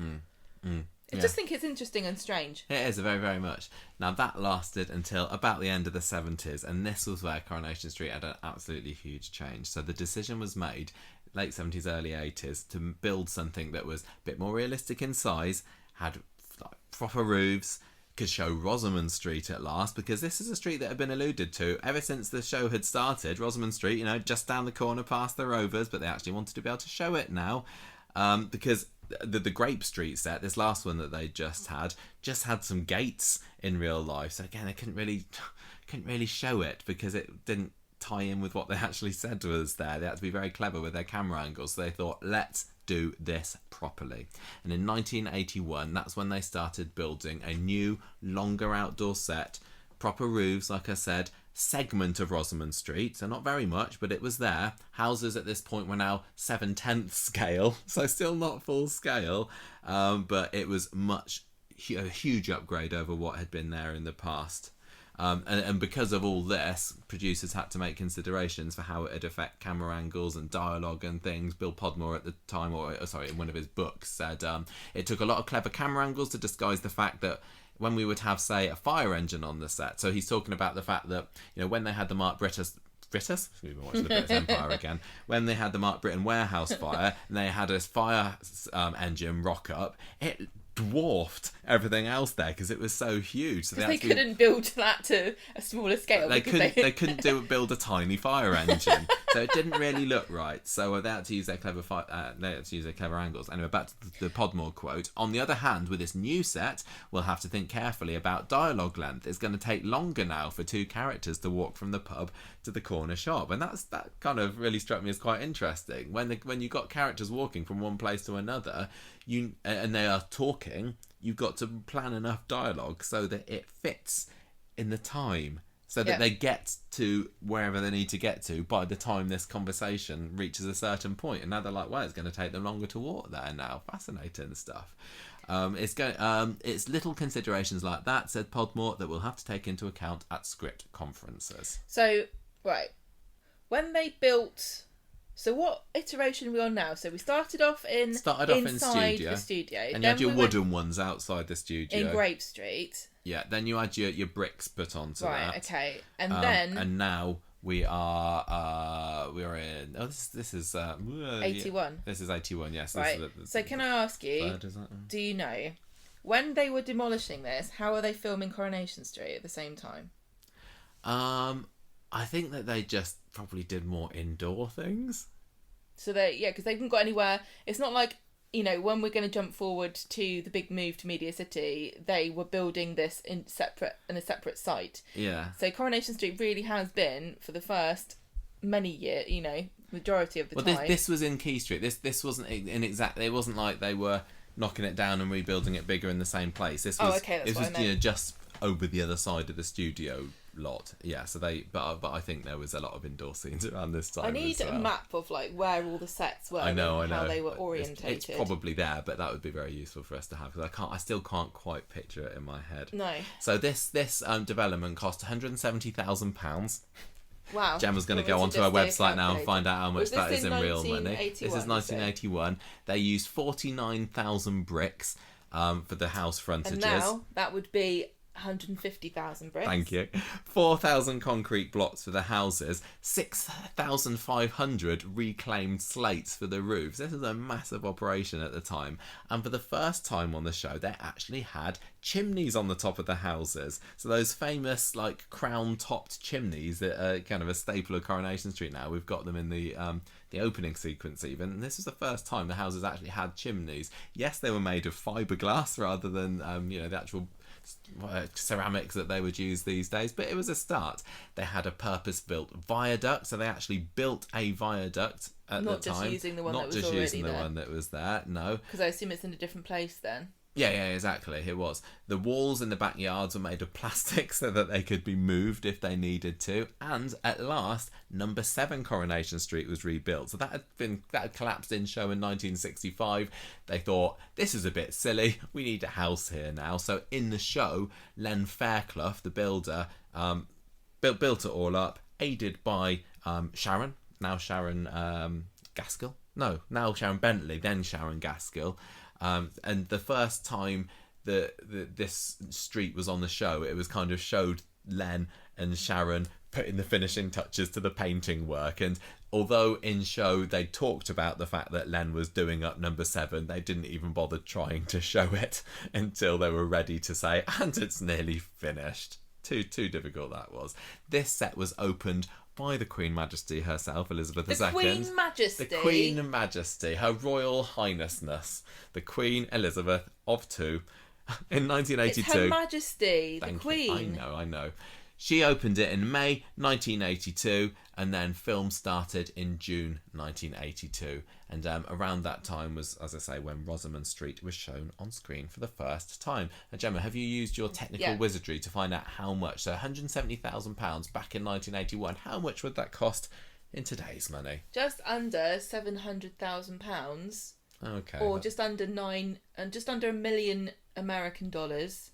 I just think it's interesting and strange. It is, very, very much. Now, that lasted until about the end of the 70s, and this was where Coronation Street had an absolutely huge change. So the decision was made, late 70s, early 80s, to build something that was a bit more realistic in size, had proper roofs, could show Rosamund Street at last, because this is a street that had been alluded to ever since the show had started. Rosamund Street, just down the corner past the Rovers, but they actually wanted to be able to show it now, because the Grape Street set, this last one that they just had some gates in real life. So again, they couldn't really show it because it didn't tie in with what they actually said to us there. They had to be very clever with their camera angles. So they thought, let's do this properly. And in 1981, that's when they started building a new, longer outdoor set, proper roofs, like I said, segment of Rosamund Street, so not very much, but it was there. Houses at this point were now 7/10 scale, so still not full scale, but it was a huge upgrade over what had been there in the past. And because of all this, producers had to make considerations for how it would affect camera angles and dialogue and things. Bill Podmore at the time, in one of his books, said it took a lot of clever camera angles to disguise the fact that when we would have, say, a fire engine on the set. So he's talking about the fact that, when they had the Mark British, excuse me, watching the British Empire again, when they had the Mark Britain warehouse fire and they had a fire engine rock up, it dwarfed everything else there because it was so huge. So they couldn't build that to a smaller scale. They couldn't build a tiny fire engine, so it didn't really look right. So they had to use their clever angles. Anyway, back to the Podmore quote. On the other hand, with this new set, we'll have to think carefully about dialogue length. It's going to take longer now for two characters to walk from the pub to the corner shop, and that kind of really struck me as quite interesting. When you got characters walking from one place to another, and they are talking, you've got to plan enough dialogue so that it fits in the time, so that they get to wherever they need to get to by the time this conversation reaches a certain point. And now they're like, well, it's going to take them longer to walk there now. Fascinating stuff. It's little considerations like that, said Podmore, that we'll have to take into account at script conferences. So, right, when they built... So what iteration are we on now? So we started off inside the studio. And you had your wooden ones outside the studio. In Grape Street. Yeah, then you had your bricks put onto that. Right, okay. And then... And now we're in... Oh, this is... 81. Yeah, this is 81, yes. Right. So can I ask you, do you know, when they were demolishing this, how are they filming Coronation Street at the same time? I think that they just probably did more indoor things. So because they haven't got anywhere. It's not like, when we're going to jump forward to the big move to MediaCity, they were building this in a separate site. Yeah. So Coronation Street really has been, for the first many years, majority of the time. Well, this was in Key Street. This wasn't in exactly. It wasn't like they were knocking it down and rebuilding it bigger in the same place. This was, that's what I meant. Just over the other side of the studio lot. Yeah, so but I think there was a lot of indoor scenes around this time. I need a map of where all the sets were. I know. How they were orientated. It's probably there, but that would be very useful for us to have, because I still can't quite picture it in my head. No. So this development cost £170,000. Wow. Gemma's going to go onto our website now and find out how much that is in real money. This is 1981. They used 49,000 bricks for the house frontages. And now that would be 150,000 bricks. Thank you. 4,000 concrete blocks for the houses, 6,500 reclaimed slates for the roofs. This was a massive operation at the time. And for the first time on the show, they actually had chimneys on the top of the houses. So those famous crown-topped chimneys that are kind of a staple of Coronation Street now. We've got them in the opening sequence even. And this was the first time the houses actually had chimneys. Yes, they were made of fiberglass rather than the actual ceramics that they would use these days, but it was a start. They had a purpose-built viaduct, so they actually built a viaduct at the time. Not just using the one that was already there. Not just using the one that was there, no. Because I assume it's in a different place then. Yeah, exactly. It was. The walls in the backyards were made of plastic so that they could be moved if they needed to. And at last, number 7 Coronation Street was rebuilt. So that had collapsed in show in 1965. They thought, this is a bit silly. We need a house here now. So in the show, Len Fairclough, the builder, built it all up, aided by Sharon, now Sharon Gaskell. No, now Sharon Bentley, then Sharon Gaskell. And the first time this street was on the show, it was kind of showed Len and Sharon putting the finishing touches to the painting work. And although in show they talked about the fact that Len was doing up number 7, they didn't even bother trying to show it until they were ready to say, and it's nearly finished. Too difficult that was. This set was opened by the Queen Majesty herself, Elizabeth II. The Queen Majesty? The Queen Majesty, Her Royal Highnessness, the Queen Elizabeth of II, in 1982. It's Her Majesty, Thank the Queen. You. I know. She opened it in May 1982, and then film started in June 1982. And around that time was, as I say, when Rosamund Street was shown on screen for the first time. And Gemma, have you used your technical wizardry to find out how much? So £170,000 back in 1981. How much would that cost in today's money? Just under £700,000. Okay. Or just under $1 million American dollars.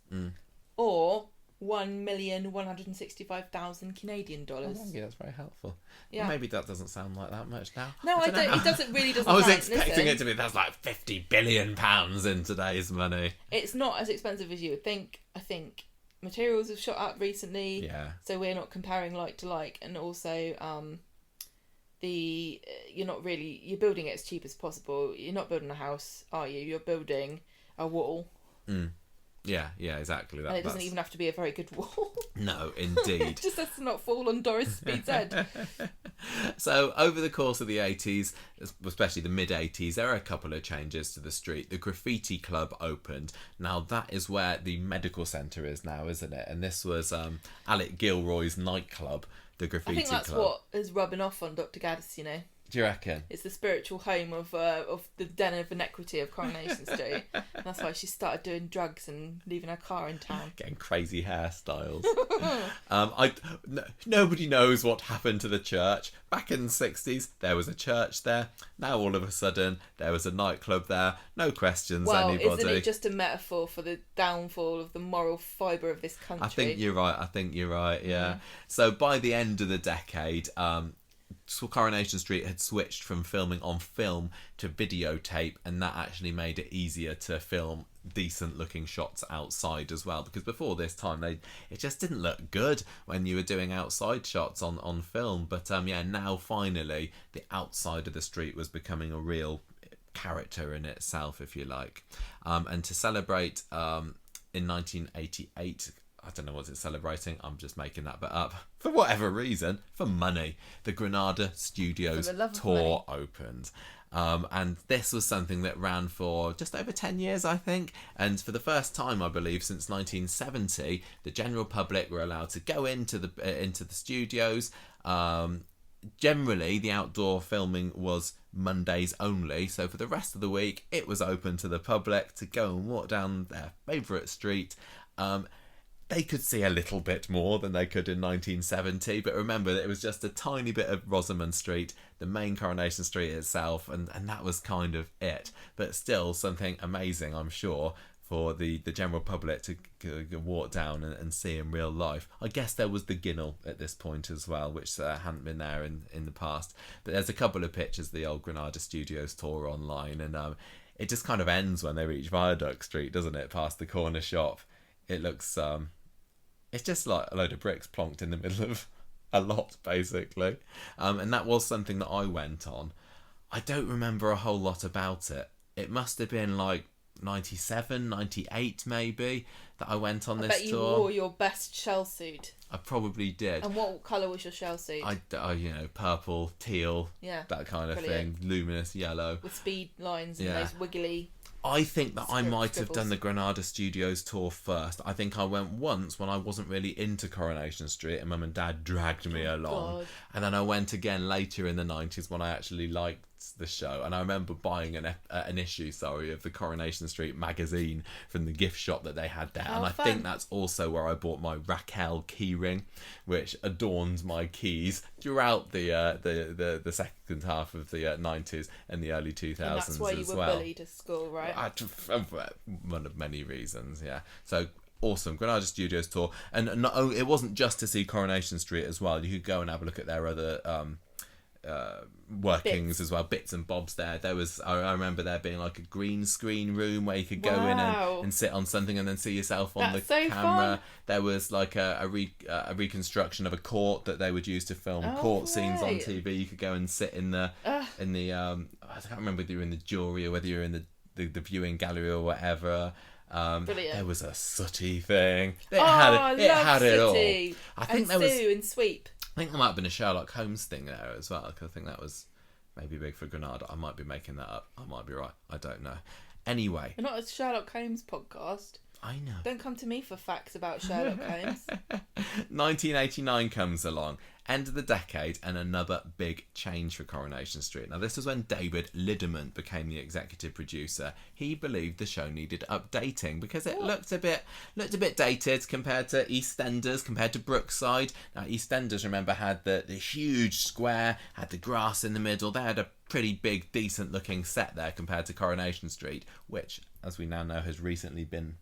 Or 1,165,000 Canadian dollars. Oh, yeah, that's very helpful. Yeah. Well, maybe that doesn't sound like that much now. No, I don't. It doesn't. I was expecting it to be. That's like £50 billion in today's money. It's not as expensive as you would think. I think materials have shot up recently. Yeah. So we're not comparing like to like, and also you're building it as cheap as possible. You're not building a house, are you? You're building a wall. Yeah, exactly. And it doesn't even have to be a very good wall. No, indeed. It just has to not fall on Doris Speed's head. So, over the course of the 80s, especially the mid-80s, there are a couple of changes to the street. The Graffiti Club opened. Now, that is where the medical centre is now, isn't it? And this was Alec Gilroy's nightclub, the Graffiti Club. I think that's what is rubbing off on Dr. Gaddis, you know. Do you reckon? It's the spiritual home of the den of iniquity of Coronation Street. And that's why she started doing drugs and leaving her car in town. Getting crazy hairstyles. Nobody knows what happened to the church. Back in the 60s, there was a church there. Now all of a sudden, there was a nightclub there. No questions, anybody. Isn't it just a metaphor for the downfall of the moral fibre of this country? I think you're right, yeah. So by the end of the decade... Coronation Street had switched from filming on film to videotape, and that actually made it easier to film decent looking shots outside as well, because before this time it just didn't look good when you were doing outside shots on film. But now finally the outside of the street was becoming a real character in itself, if you like. And to celebrate in 1988, I don't know what it's celebrating, I'm just making that bit up. For whatever reason, for money, the Granada Studios tour opened. And this was something that ran for just over 10 years, I think. And for the first time, I believe, since 1970, the general public were allowed to go into the studios. Generally, the outdoor filming was Mondays only. So for the rest of the week, it was open to the public to go and walk down their favourite street. They could see a little bit more than they could in 1970, but remember that it was just a tiny bit of Rosamund Street, the main Coronation Street itself, and that was kind of it. But still something amazing, I'm sure, for the general public to walk down and see in real life. I guess there was the Ginnell at this point as well, which hadn't been there in the past. But there's a couple of pictures of the old Granada Studios tour online, and it just kind of ends when they reach Viaduct Street, doesn't it, past the corner shop. It looks... it's just like a load of bricks plonked in the middle of a lot, basically. And that was something that I went on. I don't remember a whole lot about it. It must have been like 97, 98 maybe, that I went on this tour. I bet you wore your best shell suit. I probably did. And what colour was your shell suit? Purple, teal, that kind of thing. Luminous yellow. With speed lines and those wiggly... I think that I might have done the Granada Studios tour first. I think I went once when I wasn't really into Coronation Street and Mum and Dad dragged me along. God. And then I went again later in the 90s when I actually liked the show, and I remember buying an issue, of the Coronation Street magazine from the gift shop that they had there, and I think that's also where I bought my Raquel keyring, which adorned my keys throughout the second half of the 90s and the early 2000s. And that's why you were bullied at school, right? One of many reasons, yeah. So awesome Granada Studios tour, and not only, it wasn't just to see Coronation Street as well. You could go and have a look at their other workings as well, bits and bobs there. There was, I remember there being like a green screen room where you could go in and sit on something and then see yourself on the camera. Fun. There was like a reconstruction of a court that they would use to film court scenes on TV. You could go and sit in the I can't remember whether you were in the jury or whether you were in the viewing gallery or whatever. There was a sooty thing. It had it all. I think there was and Sweep. I think there might have been a Sherlock Holmes thing there as well, because I think that was maybe big for Granada. I might be making that up. I might be right. I don't know. Anyway. We're not a Sherlock Holmes podcast. I know. Don't come to me for facts about Sherlock Holmes. 1989 comes along. End of the decade, and another big change for Coronation Street. Now, this was when David Lidderman became the executive producer. He believed the show needed updating because it looked a bit dated compared to EastEnders, compared to Brookside. Now, EastEnders, remember, had the huge square, had the grass in the middle. They had a pretty big, decent-looking set there compared to Coronation Street, which, as we now know, has recently been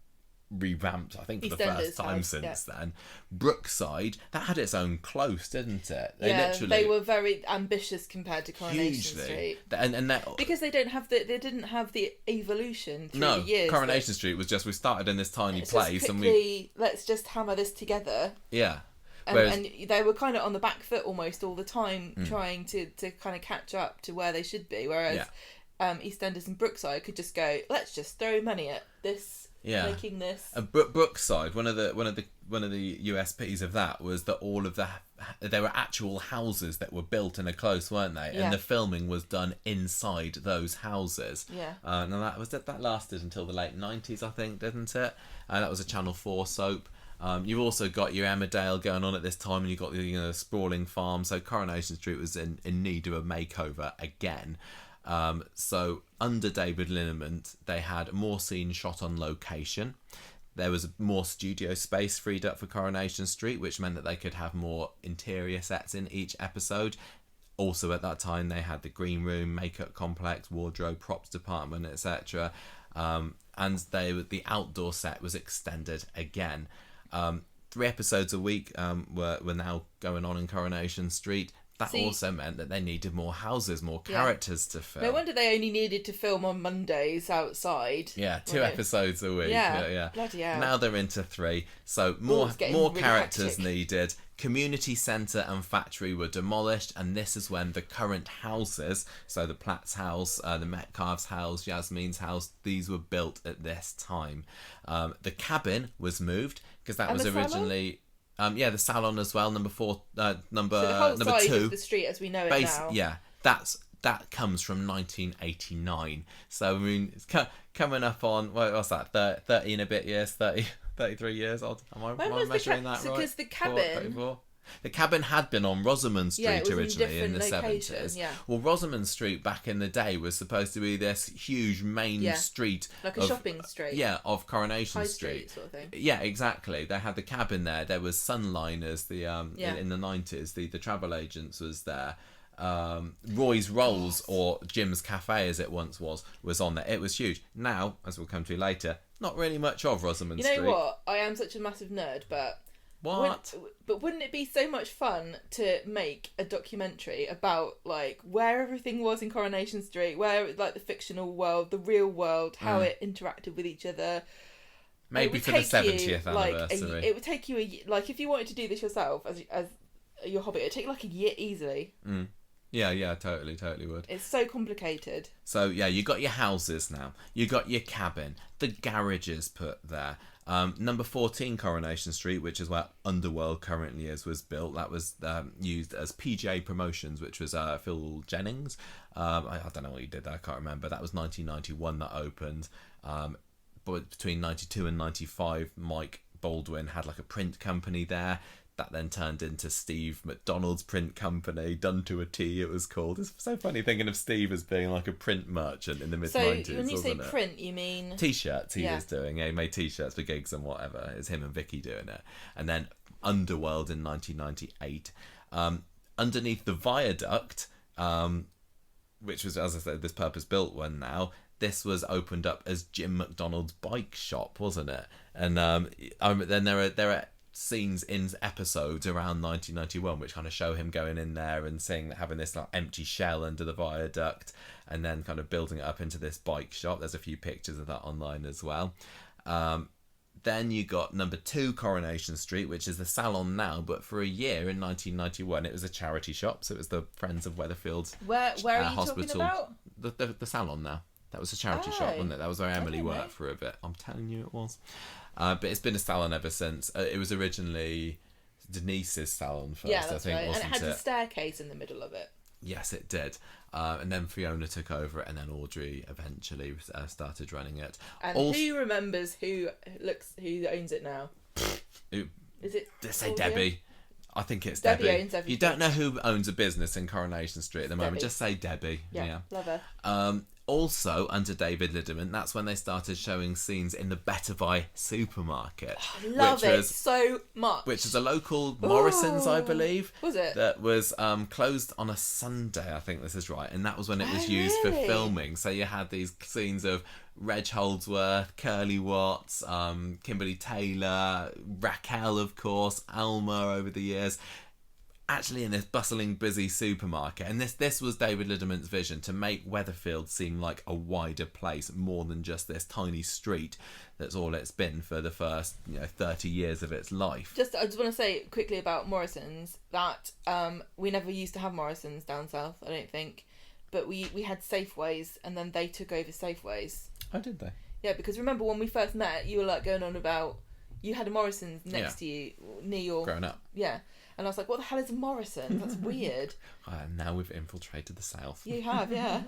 revamped, I think, for the first time since then. Brookside, that had its own close, didn't it? They were very ambitious compared to Coronation Street, and because they didn't have the evolution through the years. Coronation Street was just, we started in this tiny place and let's just hammer this together. Yeah. And they were kind of on the back foot almost all the time, trying to kind of catch up to where they should be. Whereas EastEnders and Brookside could just go, let's just throw money at this. Yeah, making this. Brookside, one of the USPs of that was that all of there were actual houses that were built in a close, weren't they? Yeah. And the filming was done inside those houses. Yeah. Now that lasted until the late 90s, I think, didn't it? That was a Channel 4 soap. You've also got your Emmerdale going on at this time, and you've got the sprawling farm. So Coronation Street was in need of a makeover again. So under David Linneman, they had more scenes shot on location. There was more studio space freed up for Coronation Street, which meant that they could have more interior sets in each episode. Also at that time, they had the green room, makeup complex, wardrobe, props department, etc. And the outdoor set was extended again. 3 episodes a week were now going on in Coronation Street. That also meant that they needed more houses, more characters to film. No wonder they only needed to film on Mondays outside. Yeah, 2 episodes a week. Yeah. Bloody hell. Now they're into 3. So more really characters needed. Community centre and factory were demolished, and this is when the current houses, so the Platt's house, the Metcalfe's house, Yasmin's house, these were built at this time. The cabin was moved because that was originally... the salon as well, number 4, number 2. So the whole side of the street as we know it now. Yeah, that comes from 1989. So I mean, it's coming up on what's that? 30 and a bit years, 33 years old. Am I measuring that right? Because the cabin. The cabin had been on Rosamund Street originally in the location, 70s. Yeah. Well, Rosamund Street back in the day was supposed to be this huge main street. Like a shopping street. Yeah, of Coronation High Street. Sort of thing. Yeah, exactly. They had the cabin there. There was Sunliners, in the 90s. The travel agents was there. Roy's Rolls, or Jim's Cafe as it once was on there. It was huge. Now, as we'll come to later, not really much of Rosamund Street. You know what? I am such a massive nerd, but... But wouldn't it be so much fun to make a documentary about like where everything was in Coronation Street, where like the fictional world, the real world, how it interacted with each other? Maybe for the 70th anniversary. It would take you if you wanted to do this yourself as your hobby, it'd take like a year easily. Yeah, totally would. It's so complicated. So yeah, you got your houses now. You got your cabin. The garages put there. Number 14 Coronation Street, which is where Underworld currently is, was built. That was used as PJ Promotions, which was Phil Jennings. I don't know what he did there, I can't remember. That was 1991 that opened. But between 92 and 95, Mike Baldwin had like a print company there. That then turned into Steve McDonald's print company, done to a T it was called. It's so funny thinking of Steve as being like a print merchant in the mid-90s, So when you say print, you mean... T-shirts he was doing. He made T-shirts for gigs and whatever. It was him and Vicky doing it. And then Underworld in 1998. Underneath the viaduct, which was, as I said, this purpose-built one now, this was opened up as Jim McDonald's bike shop, wasn't it? And then there are scenes in episodes around 1991 which kind of show him going in there and having this like empty shell under the viaduct and then kind of building it up into this bike shop. There's a few pictures of that online as well. Then you got number 2 Coronation Street, which is the salon now, but for a year in 1991 it was a charity shop, so it was the Friends of Weatherfield Where are you hospital. talking about? The salon now. That was a charity shop, wasn't it? That was where Emily worked for a bit. I'm telling you it was. But it's been a salon ever since. It was originally Denise's salon first, yeah, that's I think, right. wasn't and it had a staircase in the middle of it. Yes, it did. And then Fiona took over it, and then Audrey eventually started running it. And who remembers who owns it now? Is it? Let's say Debbie. I think it's Debbie Debbie. owns everything. You don't know who owns a business in Coronation Street at the moment. Just say Debbie. Yeah. Love her. Also, under David Liddiment, that's when they started showing scenes in the Better Buy supermarket. I love it so much. Which is a local Morrison's, I believe. Was it? That was closed on a Sunday, I think this is right. And that was when it was used for filming. So you had these scenes of Reg Holdsworth, Curly Watts, Kimberly Taylor, Raquel, of course, Alma over the years. Actually in this bustling, busy supermarket. And this was David Liddiment's vision, to make Weatherfield seem like a wider place, more than just this tiny street that's all it's been for the first 30 years of its life. I just want to say quickly about Morrison's that we never used to have Morrison's down south, I don't think. But we had Safeways, and then they took over Safeways. Oh, did they? Yeah, because remember when we first met, you were like going on about you had a Morrison's next to you near your... Growing up. Yeah. And I was like, what the hell is a Morrison? That's weird. Now we've infiltrated the south. You have, yeah.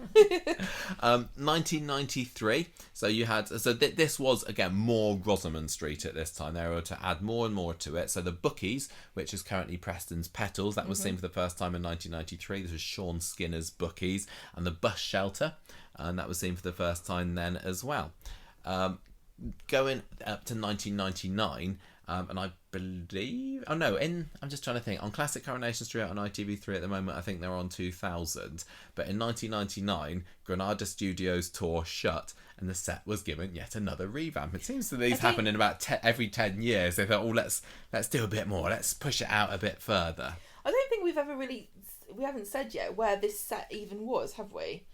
1993. So you had... this was, again, more Rosamund Street at this time. They were to add more and more to it. So the Bookies, which is currently Preston's Petals, that was seen for the first time in 1993. This was Sean Skinner's Bookies. And the Bus Shelter, and that was seen for the first time then as well. Going up to 1999... and I believe... I'm just trying to think. On Classic Coronation Street on ITV3 at the moment, I think they're on 2000. But in 1999, Granada Studios tour shut and the set was given yet another revamp. It seems that these happen in about every 10 years. They thought, let's do a bit more. Let's push it out a bit further. I don't think we've ever really... We haven't said yet where this set even was, have we?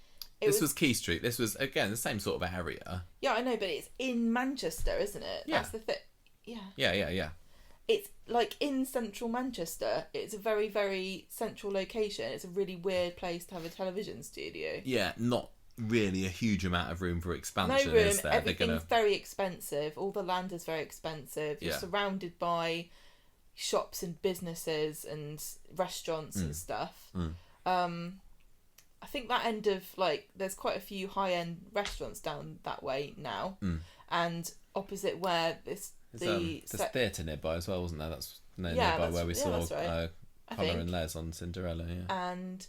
This was Key Street. This was, again, the same sort of area. Yeah, I know, but it's in Manchester, isn't it? Yeah. That's the thing. Yeah. It's like in central Manchester. It's a very, very central location. It's a really weird place to have a television studio. Yeah, not really a huge amount of room for expansion, No room. is there? Everything's very expensive. All the land is very expensive. You're surrounded by shops and businesses and restaurants and stuff. I think that end of, there's quite a few high-end restaurants down that way now. And opposite where there's theatre nearby as well, wasn't there? That's nearby where we saw right. Connor and Les on Cinderella. Yeah. And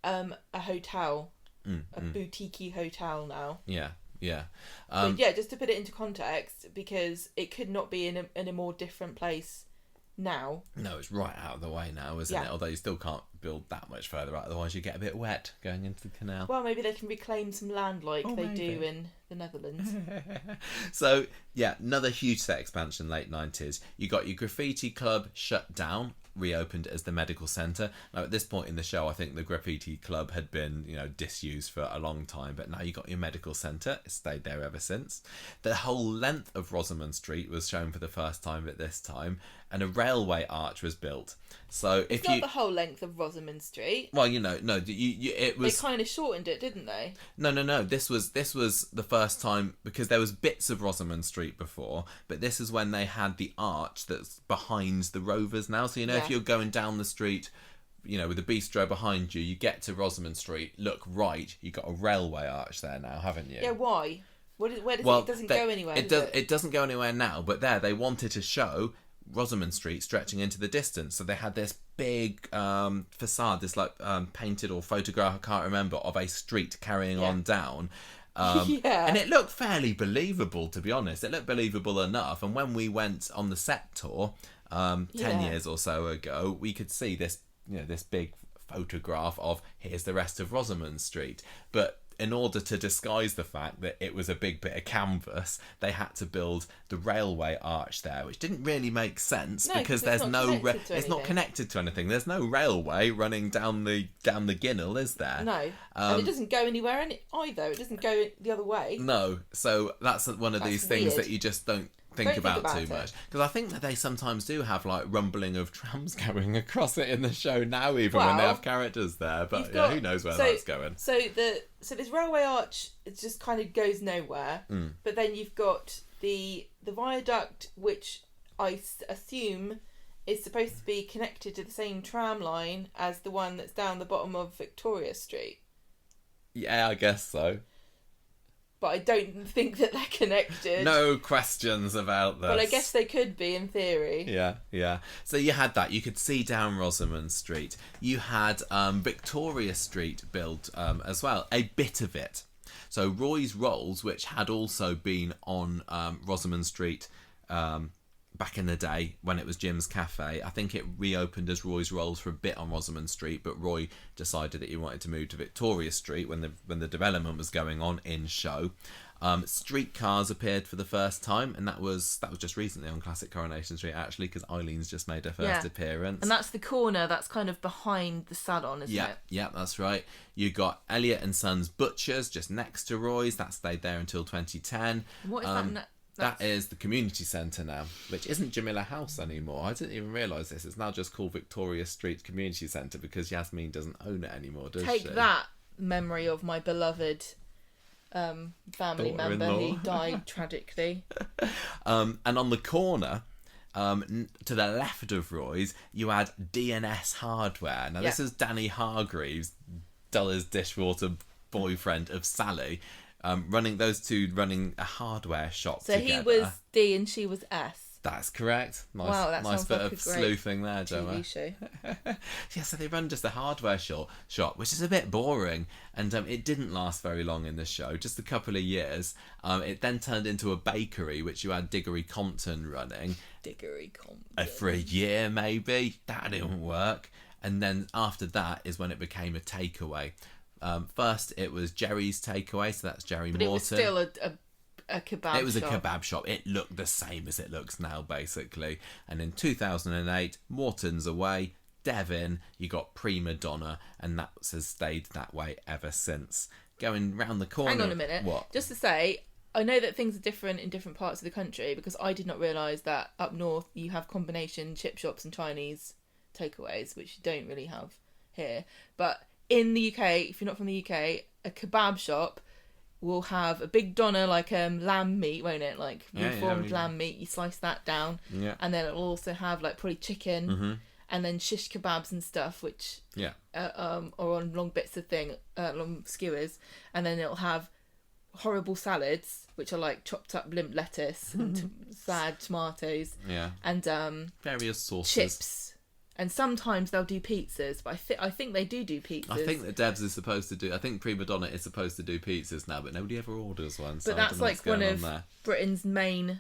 a hotel, a boutique hotel now. Yeah. But just to put it into context, because it could not be in a more different place now. No, it's right out of the way now, isn't it? Although you still can't build that much further out, otherwise you get a bit wet going into the canal. Well, maybe they can reclaim some land do in the Netherlands. So, another huge set expansion, late 90s. You got your graffiti club shut down, reopened as the medical centre. Now, at this point in the show, I think the graffiti club had been, disused for a long time, but now you got your medical centre. It's stayed there ever since. The whole length of Rosamund Street was shown for the first time at this time, and a railway arch was built. So it's not the whole length of Rosamund Street. Well, no, it was. They kind of shortened it, didn't they? No. This was the first time, because there was bits of Rosamund Street before, but this is when they had the arch that's behind the Rovers now. So if you're going down the street, with the bistro behind you, you get to Rosamund Street, look right, you got a railway arch there now, haven't you? Yeah. Why? Where does it doesn't go anywhere? It doesn't go anywhere now. But they wanted to show Rosamund Street stretching into the distance. So they had this big facade, this like painted or photograph, I can't remember, of a street carrying on down. And it looked fairly believable, to be honest. It looked believable enough. And when we went on the set tour 10 years or so ago, we could see this, this big photograph of here's the rest of Rosamund Street. But in order to disguise the fact that it was a big bit of canvas, they had to build the railway arch there, which didn't really make sense because there's it's not connected to anything. There's no railway running down the Ginnel, is there? No, and it doesn't go anywhere either. It doesn't go the other way. No, so that's one of these things that you just don't think about too much, because I think that they sometimes do have like rumbling of trams going across it in the show now, even when they have characters there. But who knows where that's going? So this railway arch, it just kind of goes nowhere. But then you've got the viaduct, which I assume is supposed to be connected to the same tram line as the one that's down the bottom of Victoria Street. Yeah, I guess so. But I don't think that they're connected. No questions about this. But I guess they could be, in theory. Yeah. So you had that. You could see down Rosamund Street. You had Victoria Street built as well. A bit of it. So Roy's Rolls, which had also been on Rosamund Street back in the day when it was Jim's Cafe. I think it reopened as Roy's Rolls for a bit on Rosamund Street, but Roy decided that he wanted to move to Victoria Street when the development was going on in show. Streetcars appeared for the first time, and that was just recently on Classic Coronation Street, actually, because Eileen's just made her first appearance. And that's the corner that's kind of behind the salon, isn't it? Yeah, that's right. You got Elliot and Sons Butchers just next to Roy's. That stayed there until 2010. What is that? That is the community centre now, which isn't Jamila House anymore. I didn't even realise this. It's now just called Victoria Street Community Centre because Yasmin doesn't own it anymore, does she? Take that, memory of my beloved family member who died tragically. And on the corner, to the left of Roy's, you had D&S Hardware. Now, this is Danny Hargreaves, Dulla's dishwater boyfriend of Sally. Running a hardware shop together. So he was D and she was S. That's correct. Nice bit of sleuthing there, Gemma. TV show. Yeah, so they run just a hardware shop, which is a bit boring, and it didn't last very long in the show, just a couple of years. It then turned into a bakery, which you had Diggory Compton running. Diggory Compton. For a year, maybe. That didn't work. And then after that is when it became a takeaway. First, it was Jerry's Takeaway, so that's Jerry Morton. But it was still a kebab shop. It was a kebab shop. It looked the same as it looks now, basically. And in 2008, Morton's away, Devon, you got Prima Donna, and that has stayed that way ever since. Going round the corner... Hang on a minute. What? Just to say, I know that things are different in different parts of the country, because I did not realise that up north you have combination chip shops and Chinese takeaways, which you don't really have here. But... in the UK, if you're not from the UK, a kebab shop will have a big doner, like lamb meat, won't it? Like reformed lamb meat. You slice that down, and then it'll also have like probably chicken, and then shish kebabs and stuff, which are on long bits of long skewers, and then it'll have horrible salads, which are like chopped up limp lettuce and sad tomatoes, and various sauces, chips. And sometimes they'll do pizzas, but I think they do pizzas. I think that Debs is supposed to do... I think Prima Donna is supposed to do pizzas now, but nobody ever orders one. So but that's like one of Britain's main...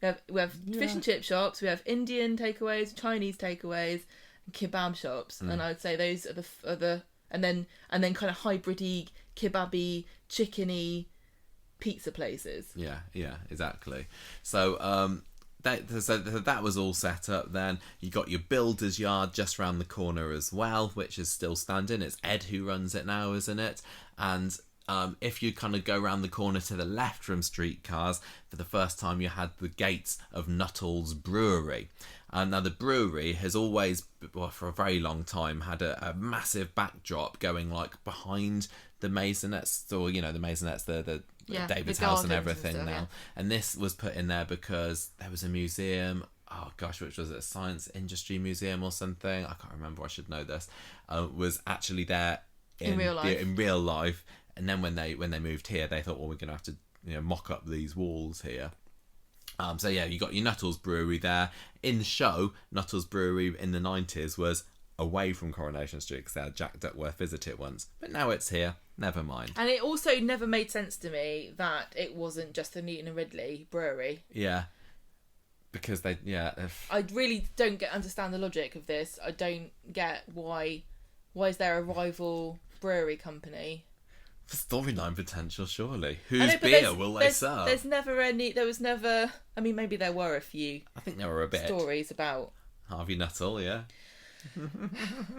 We have fish and chip shops, we have Indian takeaways, Chinese takeaways, and kebab shops. And I would say those are the and then kind of hybrid-y, kebab-y, chicken-y pizza places. Yeah, exactly. So... So that was all set up then. You got your builder's yard just round the corner as well, which is still standing. It's Ed who runs it now, isn't it? And if you kind of go round the corner to the left from Streetcars, for the first time you had the gates of Nuttall's Brewery. Now the brewery has always, for a very long time, had a massive backdrop going like behind the Maisonettes, or the Maisonettes, the David's house and everything and stuff, now. And this was put in there because there was a museum, which was it, a science industry museum or something? I can't remember, I should know this. Was actually there in real life. And then when they moved here, they thought, well, we're going to have to mock up these walls here. So yeah, you got your Nuttall's Brewery there. In the show, Nuttall's Brewery in the 90s was away from Coronation Street because they had Jack Duckworth visit it once. But now it's here. Never mind. And it also never made sense to me that it wasn't just the Newton and Ridley Brewery. Yeah. Because they, yeah. I really don't understand the logic of this. I don't get why is there a rival brewery company? For storyline potential, surely. Whose beer will they serve? There was never, I mean, maybe there were a few. I think there were a bit. Stories about Harvey Nuttall, yeah.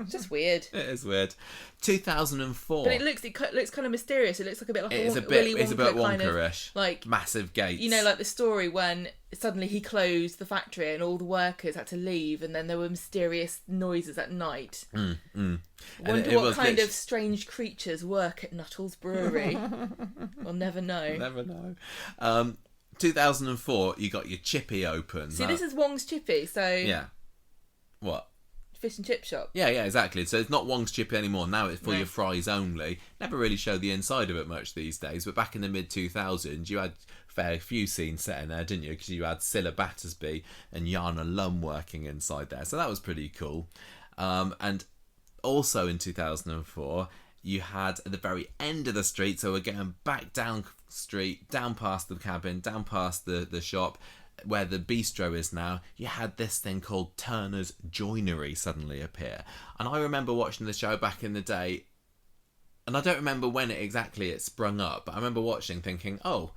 It's just weird. It is weird. 2004. But it looks kind of mysterious. It looks like a bit like it's a Willy Wonka it's a bit kind Wonkerish. of, like massive gates. You know, like the story when suddenly he closed the factory and all the workers had to leave, and then there were mysterious noises at night. Wonder what kind of strange creatures work at Nuttall's Brewery. We'll never know. Never know. 2004, you got your Chippy open. See, this is Wong's Chippy, so yeah. What? Fish and chip shop. Yeah, exactly. So it's not Wong's Chippy anymore. Now it's for your fries only. Never really show the inside of it much these days. But back in the mid-2000s, you had a fair few scenes set in there, didn't you? Because you had Cilla Battersby and Yana Lum working inside there. So that was pretty cool. And also in 2004, you had at the very end of the street, so we're getting back down street, down past the cabin, down past the shop, where the bistro is now, you had this thing called Turner's Joinery suddenly appear. And I remember watching the show back in the day, and I don't remember when it sprung up, but I remember watching thinking, oh,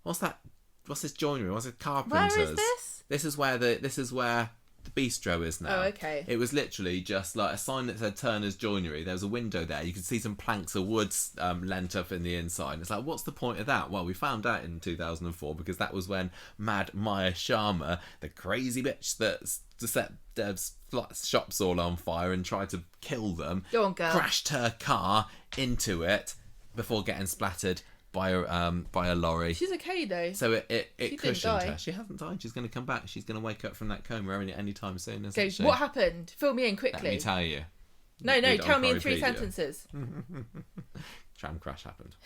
what's that? What's this joinery? What's it? Carpenters? Where is this? This is where the bistro is now. Oh, okay. It was literally just like a sign that said Turner's Joinery. There was a window there. You could see some planks of wood lent up in the inside. And it's like, what's the point of that? Well, we found out in 2004 because that was when Mad Maya Sharma, the crazy bitch that set Dev's shops all on fire and tried to kill them, Go on, girl. crashed her car into it before getting splattered by a lorry. She's okay though. So it cushioned die. her. She hasn't died. She's going to come back. She's going to wake up from that coma any time soon, isn't Okay, she? what happened? Fill me in quickly. Let me tell you. No, Read it tell on me in 3 Wikipedia. sentences. Tram crash happened.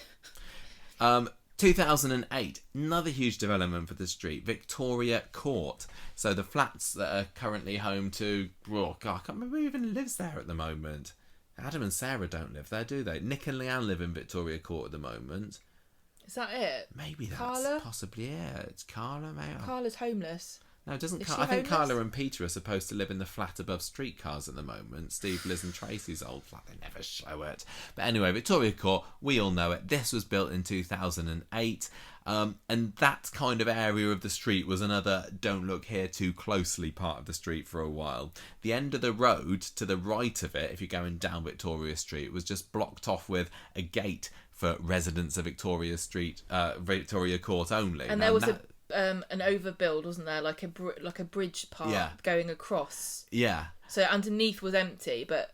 2008, another huge development for the street, Victoria Court. So the flats that are currently home to, oh God, I can't remember who even lives there at the moment. Adam and Sarah don't live there, do they? Nick and Leanne live in Victoria Court at the moment. Is that it? Maybe that's Carla? possibly it. It's Carla, maybe. Carla's homeless. No, doesn't Is I she think homeless? Carla and Peter are supposed to live in the flat above streetcars at the moment. Steve, Liz and Tracy's old flat. They never show it. But anyway, Victoria Court, we all know it. This was built in 2008. And that kind of area of the street was another don't look here too closely part of the street for a while. The end of the road to the right of it, if you're going down Victoria Street, was just blocked off with a gate for residents of Victoria Street, Victoria Court only. And there was an overbuild, wasn't there? Like a bridge part going across. Yeah. So underneath was empty, but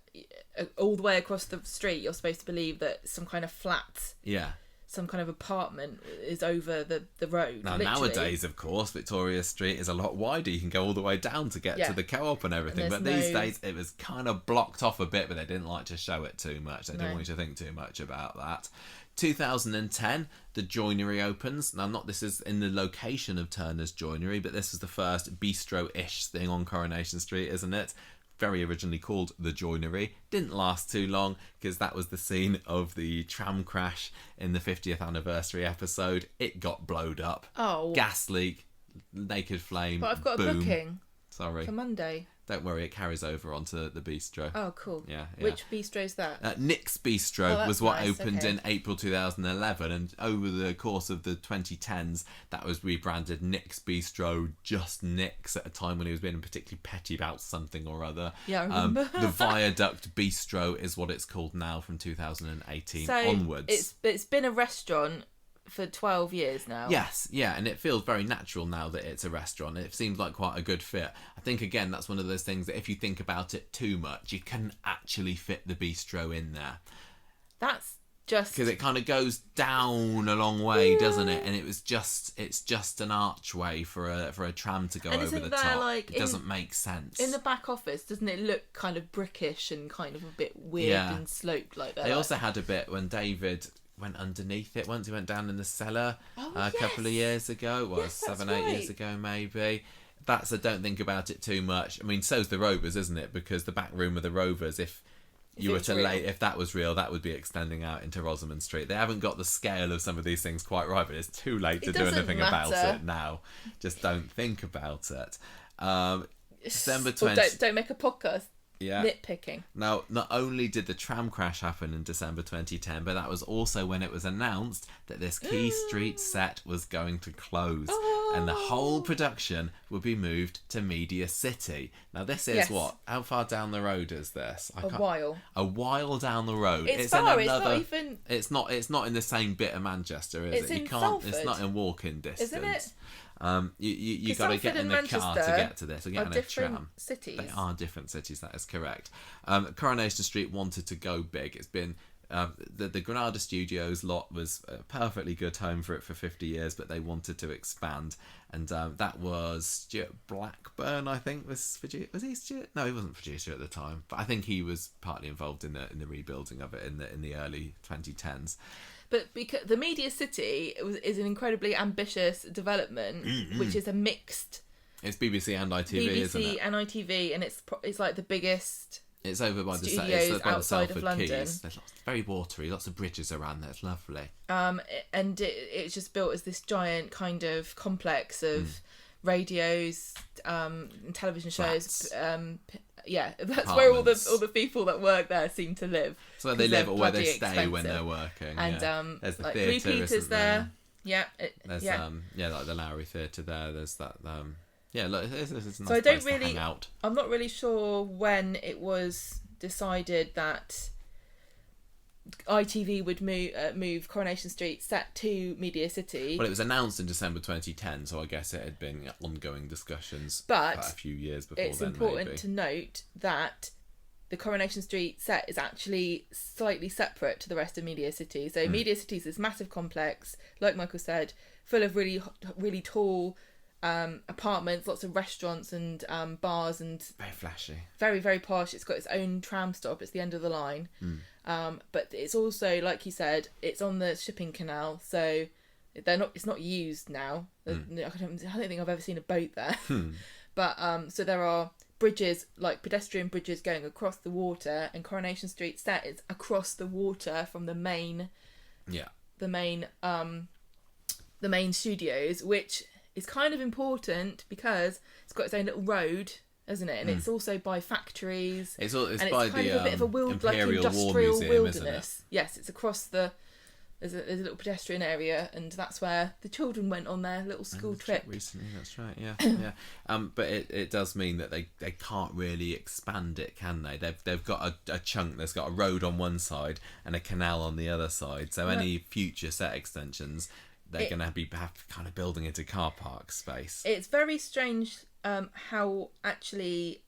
all the way across the street, you're supposed to believe that some kind of flat. Yeah. Some kind of apartment is over the road. Now, literally. nowadays, of course, Victoria Street is a lot wider. You can go all the way down to get to the co-op and everything. And but these days, it was kind of blocked off a bit, but they didn't like to show it too much. They didn't want you to think too much about that. 2010, the joinery opens. Now, this is in the location of Turner's Joinery, but this was the first bistro-ish thing on Coronation Street, isn't it? Very originally called The Joinery. Didn't last too long because that was the scene of the tram crash in the 50th anniversary episode. It got blowed up. Oh. Gas leak, naked flame. But I've got a booking. Sorry. For Monday. Don't worry, it carries over onto the bistro. Oh, cool. Yeah. Which bistro's that? Nick's Bistro was what nice. opened in April 2011, and over the course of the 2010s, that was rebranded Nick's Bistro, just Nick's, at a time when he was being particularly petty about something or other. Yeah, I remember. The Viaduct Bistro is what it's called now from 2018 onwards. It's been a restaurant for 12 years now. Yes, yeah, and it feels very natural now that it's a restaurant. It seems like quite a good fit. I think, again, that's one of those things that if you think about it too much, you can actually fit the bistro in there. That's just... Because it kind of goes down a long way, doesn't it? And it's just an archway for a tram to go over the top. It doesn't make sense. In the back office, doesn't it look kind of brickish and kind of a bit weird and sloped like that? They also had a bit when David went underneath it once. He went down in the cellar a yes. couple of years ago. Well, Yes, that's 7-8 right. years ago maybe. That's a don't think about it too much. I mean, so's the Rovers, isn't it? Because the back room of the Rovers, if you were to if that was real, that would be extending out into Rosamund Street. They haven't got the scale of some of these things quite right, but it's too late to do anything about it now. Just don't think about it. December 20th. Don't make a podcast. Yeah. Nitpicking. Now, not only did the tram crash happen in December 2010, but that was also when it was announced that this Key Street set was going to close. And the whole production would be moved to MediaCity. Now, this is what? How far down the road is this? A while. A while down the road. It's far. It's not even... It's not in the same bit of Manchester, is it? You in can't. Salford. It's not in walking distance. Isn't it? You got to get in the car to get to this, or get in a tram. Cities. They are different cities. That is correct. Coronation Street wanted to go big. It's been the Granada Studios lot was a perfectly good home for it for 50 years, but they wanted to expand, and that was Stuart Blackburn, I think, was he Stuart? No, he wasn't producer at the time, but I think he was partly involved in the rebuilding of it in the early 2010s. But because the MediaCity is an incredibly ambitious development, which is a mixed. It's BBC and ITV, isn't it? BBC and ITV, and it's like the biggest. It's over by studios outside of London. Quays. There's very watery, lots of bridges around there. It's lovely. And it's just built as this giant kind of complex of radios, television shows. Yeah, that's where all the people that work there seem to live. So they live or where they stay when they're working. And there's the like theatre, Blue Peter's there. Yeah. There's like the Lowry Theatre there. There's that. Look, it's a nice so I don't place really. to hang out. I'm not really sure when it was decided that ITV would move Coronation Street set to MediaCity. Well, it was announced in December 2010, so I guess it had been ongoing discussions but a few years before then. It's important to note that the Coronation Street set is actually slightly separate to the rest of MediaCity. So MediaCity is this massive complex, like Michael said, full of really, really tall apartments, lots of restaurants and bars, and very flashy, very, very posh. It's got its own tram stop. It's the end of the line. But it's also, like you said, it's on the shipping canal, so it's not used now. I don't think I've ever seen a boat there. But so there are bridges, like pedestrian bridges going across the water, and Coronation Street set is across the water from the main studios, which is kind of important because it's got its own little road, isn't it? And it's also by factories. It's and by it's kind the of a bit of a Imperial industrial War Museum, wilderness. isn't it? Yes, it's across the. There's a little pedestrian area, and that's where the children went on their little school trip recently. That's right. Yeah. But it does mean that they can't really expand it, can they? They've got a chunk. There's got a road on one side and a canal on the other side. So any future set extensions, they're going to have kind of building into car park space. It's very strange how actually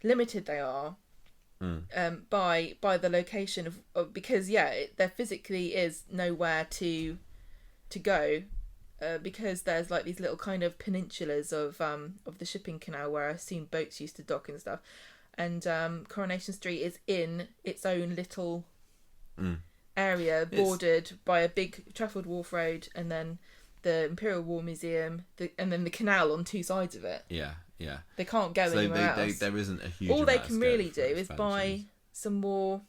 limited they are by the location of because there physically is nowhere to go because there's like these little kind of peninsulas of the shipping canal where I've seen boats used to dock and stuff, and Coronation Street is in its own little area bordered by a big Trafford Wharf Road, and then the Imperial War Museum, and then the canal on two sides of it. Yeah. They can't go anywhere else. There isn't a huge. All they can really do is buy some more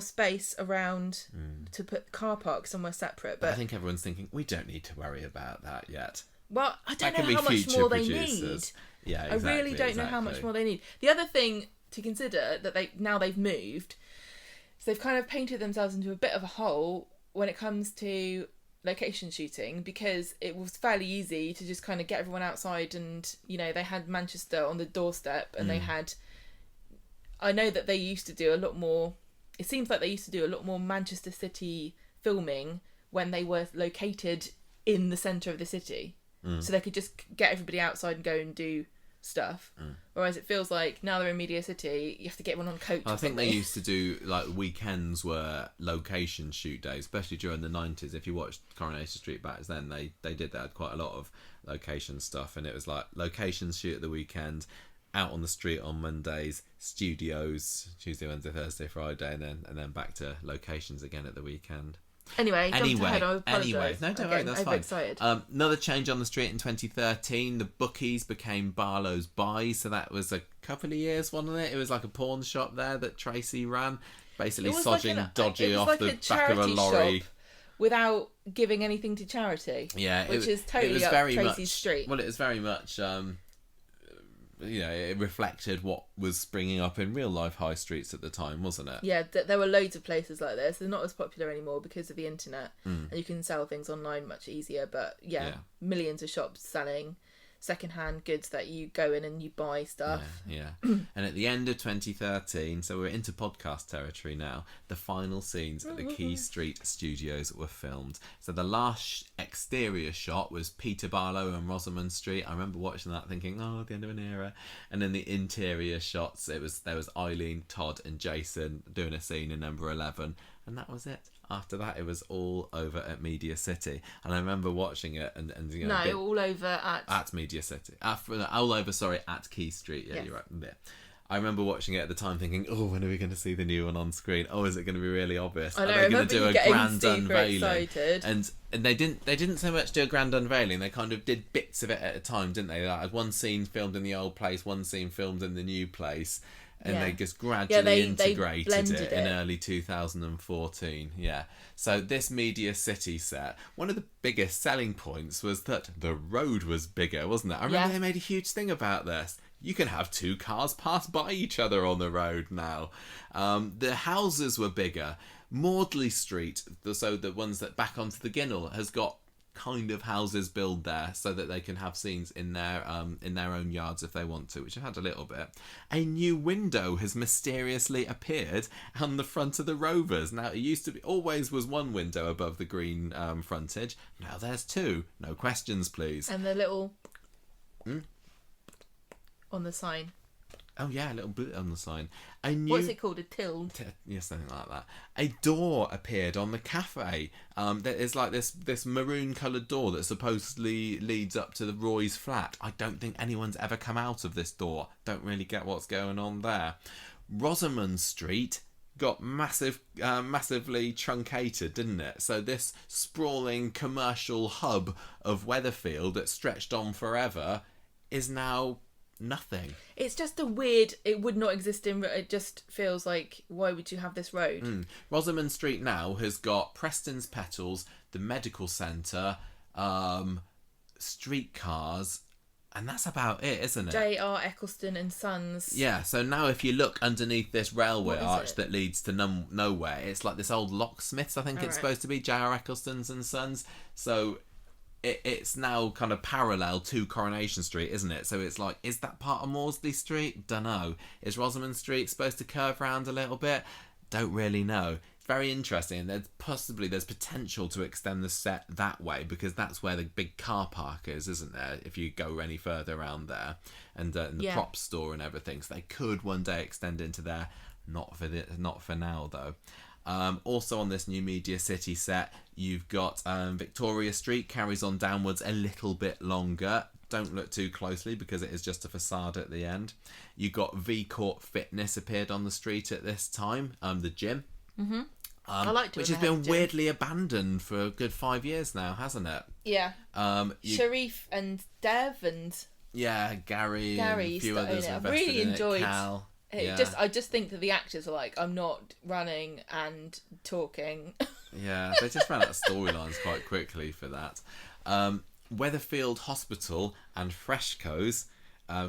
space around to put car park somewhere separate. But I think everyone's thinking we don't need to worry about that yet. Well, I don't know how much more they need. Yeah, exactly, I really don't know how much more they need. The other thing to consider that they've moved, so they've kind of painted themselves into a bit of a hole when it comes to location shooting, because it was fairly easy to just kind of get everyone outside, and they had Manchester on the doorstep, and they had. I know that they used to do a lot more. It seems like they used to do a lot more Manchester City filming when they were located in the centre of the city, so they could just get everybody outside and go and do stuff. Whereas it feels like now they're in MediaCity, you have to get one on coach. I think they used to do like weekends were location shoot days, especially during the 90s. If you watched Coronation Street back then, they had quite a lot of location stuff, and it was like location shoot at the weekend, out on the street on Mondays, studios Tuesday, Wednesday, Thursday, Friday, and then back to locations again at the weekend. Anyway, I apologise. No, don't worry, that's fine. Excited. Another change on the street in 2013, the bookies became Barlow's Buy, so that was a couple of years, wasn't it? It was like a pawn shop there that Tracy ran, basically sodding dodgy off the back of a lorry. Shop without giving anything to charity. Yeah, which is totally up Tracy's street. Well, it was very much... it reflected what was springing up in real life high streets at the time, wasn't it? Yeah, there were loads of places like this. They're not as popular anymore because of the internet, and you can sell things online much easier. But millions of shops selling second-hand goods that you go in and you buy stuff. Yeah. And at the end of 2013, so we're into podcast territory now, the final scenes at the Key Street studios were filmed. So the last exterior shot was Peter Barlow and Rosamund Street. I remember watching that thinking, oh, the end of an era. And then the interior shots, there was Eileen, Todd and Jason doing a scene in number 11, and that was it. After that, it was all over at MediaCity, and I remember watching it all over at MediaCity. At Key Street. Yeah, yes. You're right. Yeah. I remember watching it at the time, thinking, "Oh, when are we going to see the new one on screen? Oh, is it going to be really obvious? I know, are they going to do a grand unveiling?" Excited. And they didn't so much do a grand unveiling. They kind of did bits of it at a time, didn't they? They had one scene filmed in the old place, one scene filmed in the new place. And they just gradually integrated it in early 2014. Yeah. So this MediaCity set, one of the biggest selling points was that the road was bigger, wasn't it? I remember they made a huge thing about this. You can have two cars pass by each other on the road now. The houses were bigger. Maudley Street, so the ones that back onto the Ginnell, has got kind of houses built there so that they can have scenes in their own yards if they want to, which I've had a little bit. A new window has mysteriously appeared on the front of the Rovers. Now, it used to be always was one window above the green frontage. Now there's two. No questions, please. And the little on the sign. Oh yeah, a little bit on the sign. What's it called? A till? Yes, something like that. A door appeared on the cafe. There is like this maroon coloured door that supposedly leads up to the Roy's flat. I don't think anyone's ever come out of this door. Don't really get what's going on there. Rosamund Street got massively truncated, didn't it? So this sprawling commercial hub of Weatherfield that stretched on forever is now nothing. It's just it would not exist it just feels like, why would you have this road? Rosamund Street now has got Preston's Petals, the medical centre, streetcars, and that's about it, isn't it? J.R. Eccleston and Sons. Yeah, so now if you look underneath this railway arch that leads to nowhere, it's like this old locksmiths, I think it's supposed to be, J.R. Eccleston's and Sons. So it's now kind of parallel to Coronation Street, isn't it? So it's like, is that part of Maudsley Street? Dunno. Is Rosamund Street supposed to curve around a little bit? Don't really know. Very interesting. There's potential to extend the set that way, because that's where the big car park is, isn't there? If you go any further around there, and the prop store and everything, so they could one day extend into there. Not for now though. Also on this new MediaCity set, you've got Victoria Street carries on downwards a little bit longer. Don't look too closely because it is just a facade at the end. You got V Court Fitness appeared on the street at this time, the gym. I liked it, which has been weirdly abandoned for a good 5 years now, hasn't it? Yeah. Sharif and Dev and Gary and a few others I really enjoyed Cal. I just think that the actors are like, I'm not running and talking. Yeah, they just ran out of storylines quite quickly for that. Weatherfield Hospital and Freshco's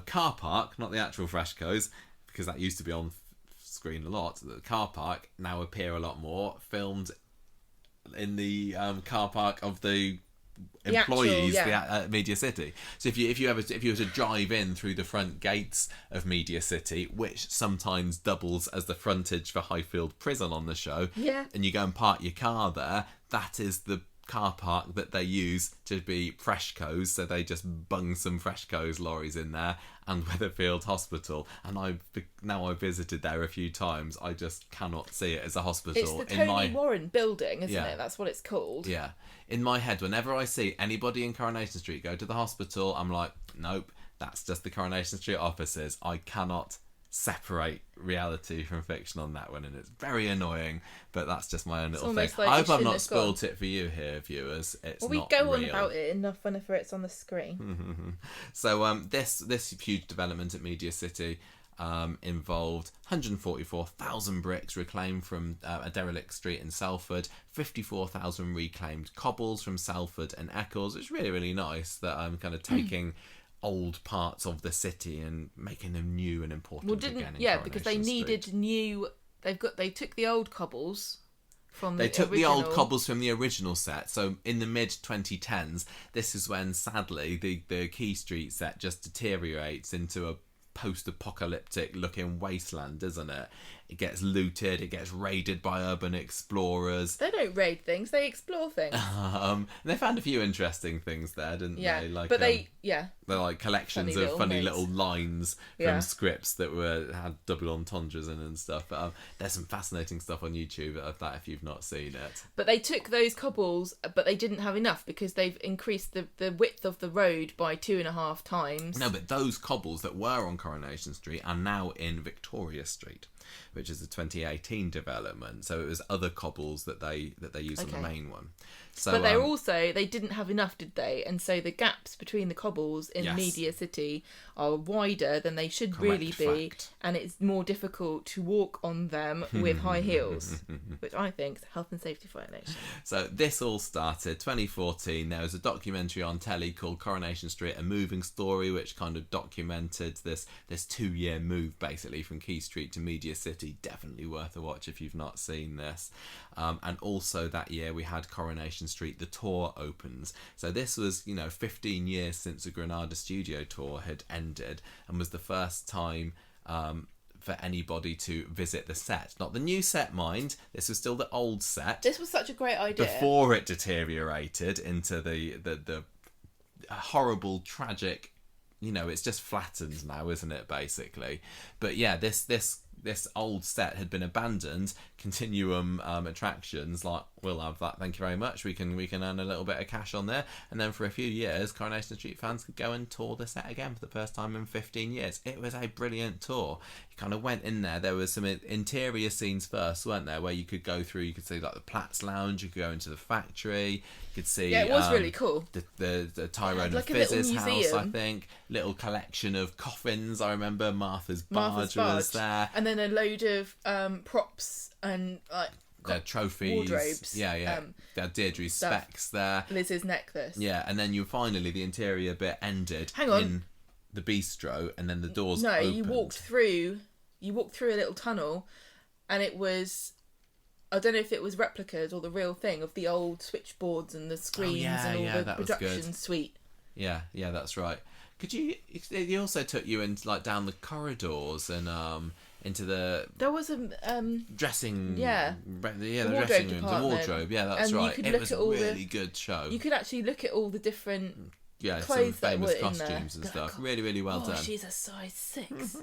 car park, not the actual Freshco's, because that used to be on screen a lot. The car park now appear a lot more, filmed in the car park of the employees at MediaCity. So if you were to drive in through the front gates of MediaCity, which sometimes doubles as the frontage for Highfield Prison on the show, and you go and park your car there, that is the car park that they use to be Freshco's. So they just bung some Freshco's lorries in there, and Weatherfield Hospital. And I've visited there a few times. I just cannot see it as a hospital. It's the Tony Warren building, isn't it? That's what it's called. Yeah. In my head, whenever I see anybody in Coronation Street go to the hospital, I'm like, nope, That's just the Coronation Street offices. I cannot separate reality from fiction on that one, and it's very annoying, but that's just my own little thing. Like I hope I've not spoilt it for you here, viewers. It's well, we not go real. on about it enough whenever it's on the screen. So this huge development at MediaCity involved 144,000 bricks reclaimed from a derelict street in Salford, 54,000 reclaimed cobbles from Salford and Eccles. It's really, really nice that I'm kind of taking old parts of the city and making them new and important again. Because they needed new. They took the old cobbles from the the old cobbles from the original set. So in the mid 2010s, this is when sadly the Key Street set just deteriorates into a post-apocalyptic looking wasteland, isn't it? It gets looted, it gets raided by urban explorers. They don't raid things, they explore things. And they found a few interesting things there, didn't they? Like, but they're like collections of funny little lines from scripts that had double entendres in and stuff. But there's some fascinating stuff on YouTube of that if you've not seen it. But they took those cobbles, but they didn't have enough because they've increased the width of the road by 2.5 times. No, but those cobbles that were on Coronation Street are now in Victoria Street, which is a 2018 development. So it was other cobbles that they used on the main one. So, but they didn't have enough, did they? And so the gaps between the cobbles in MediaCity are wider than they should really be, and it's more difficult to walk on them with high heels, which I think is a health and safety violation. So this all started 2014. There was a documentary on telly called Coronation Street: A Moving Story, which kind of documented this 2-year move basically from Key Street to MediaCity. Definitely worth a watch if you've not seen this. And also that year we had Coronation Street, the tour opens. So this was 15 years since the Granada studio tour had ended, and was the first time for anybody to visit the set. Not the new set, mind. This was still the old set. This was such a great idea. Before it deteriorated into the horrible, tragic, it's just flattened now, isn't it, basically? But yeah, this old set had been abandoned. Continuum attractions, like, we'll have that, thank you very much, we can earn a little bit of cash on there. And then for a few years, Coronation Street fans could go and tour the set again for the first time in 15 years. It was a brilliant tour. You kind of went in there was some interior scenes first, weren't there, where you could go through, you could see like the Platts Lounge, you could go into the factory, you could see it was really cool, the Tyrone and Fizz's house, I think, little collection of coffins. I remember Martha's barge was there, and then a load of props and like trophies, wardrobes. They had Deirdre's specs there, Liz's necklace. And then finally the interior bit ended in the bistro, and then the doors opened. you walked through a little tunnel, and it was, I don't know if it was replicas or the real thing of the old switchboards and the screens and all the production suite. Yeah, that's right. They also took you in down the corridors and into the there was a dressing the dressing rooms, the wardrobe. Yeah, that's and right. It was a really good show. You could actually look at all the different some famous costumes and stuff. Really, really well done. She's a size 6.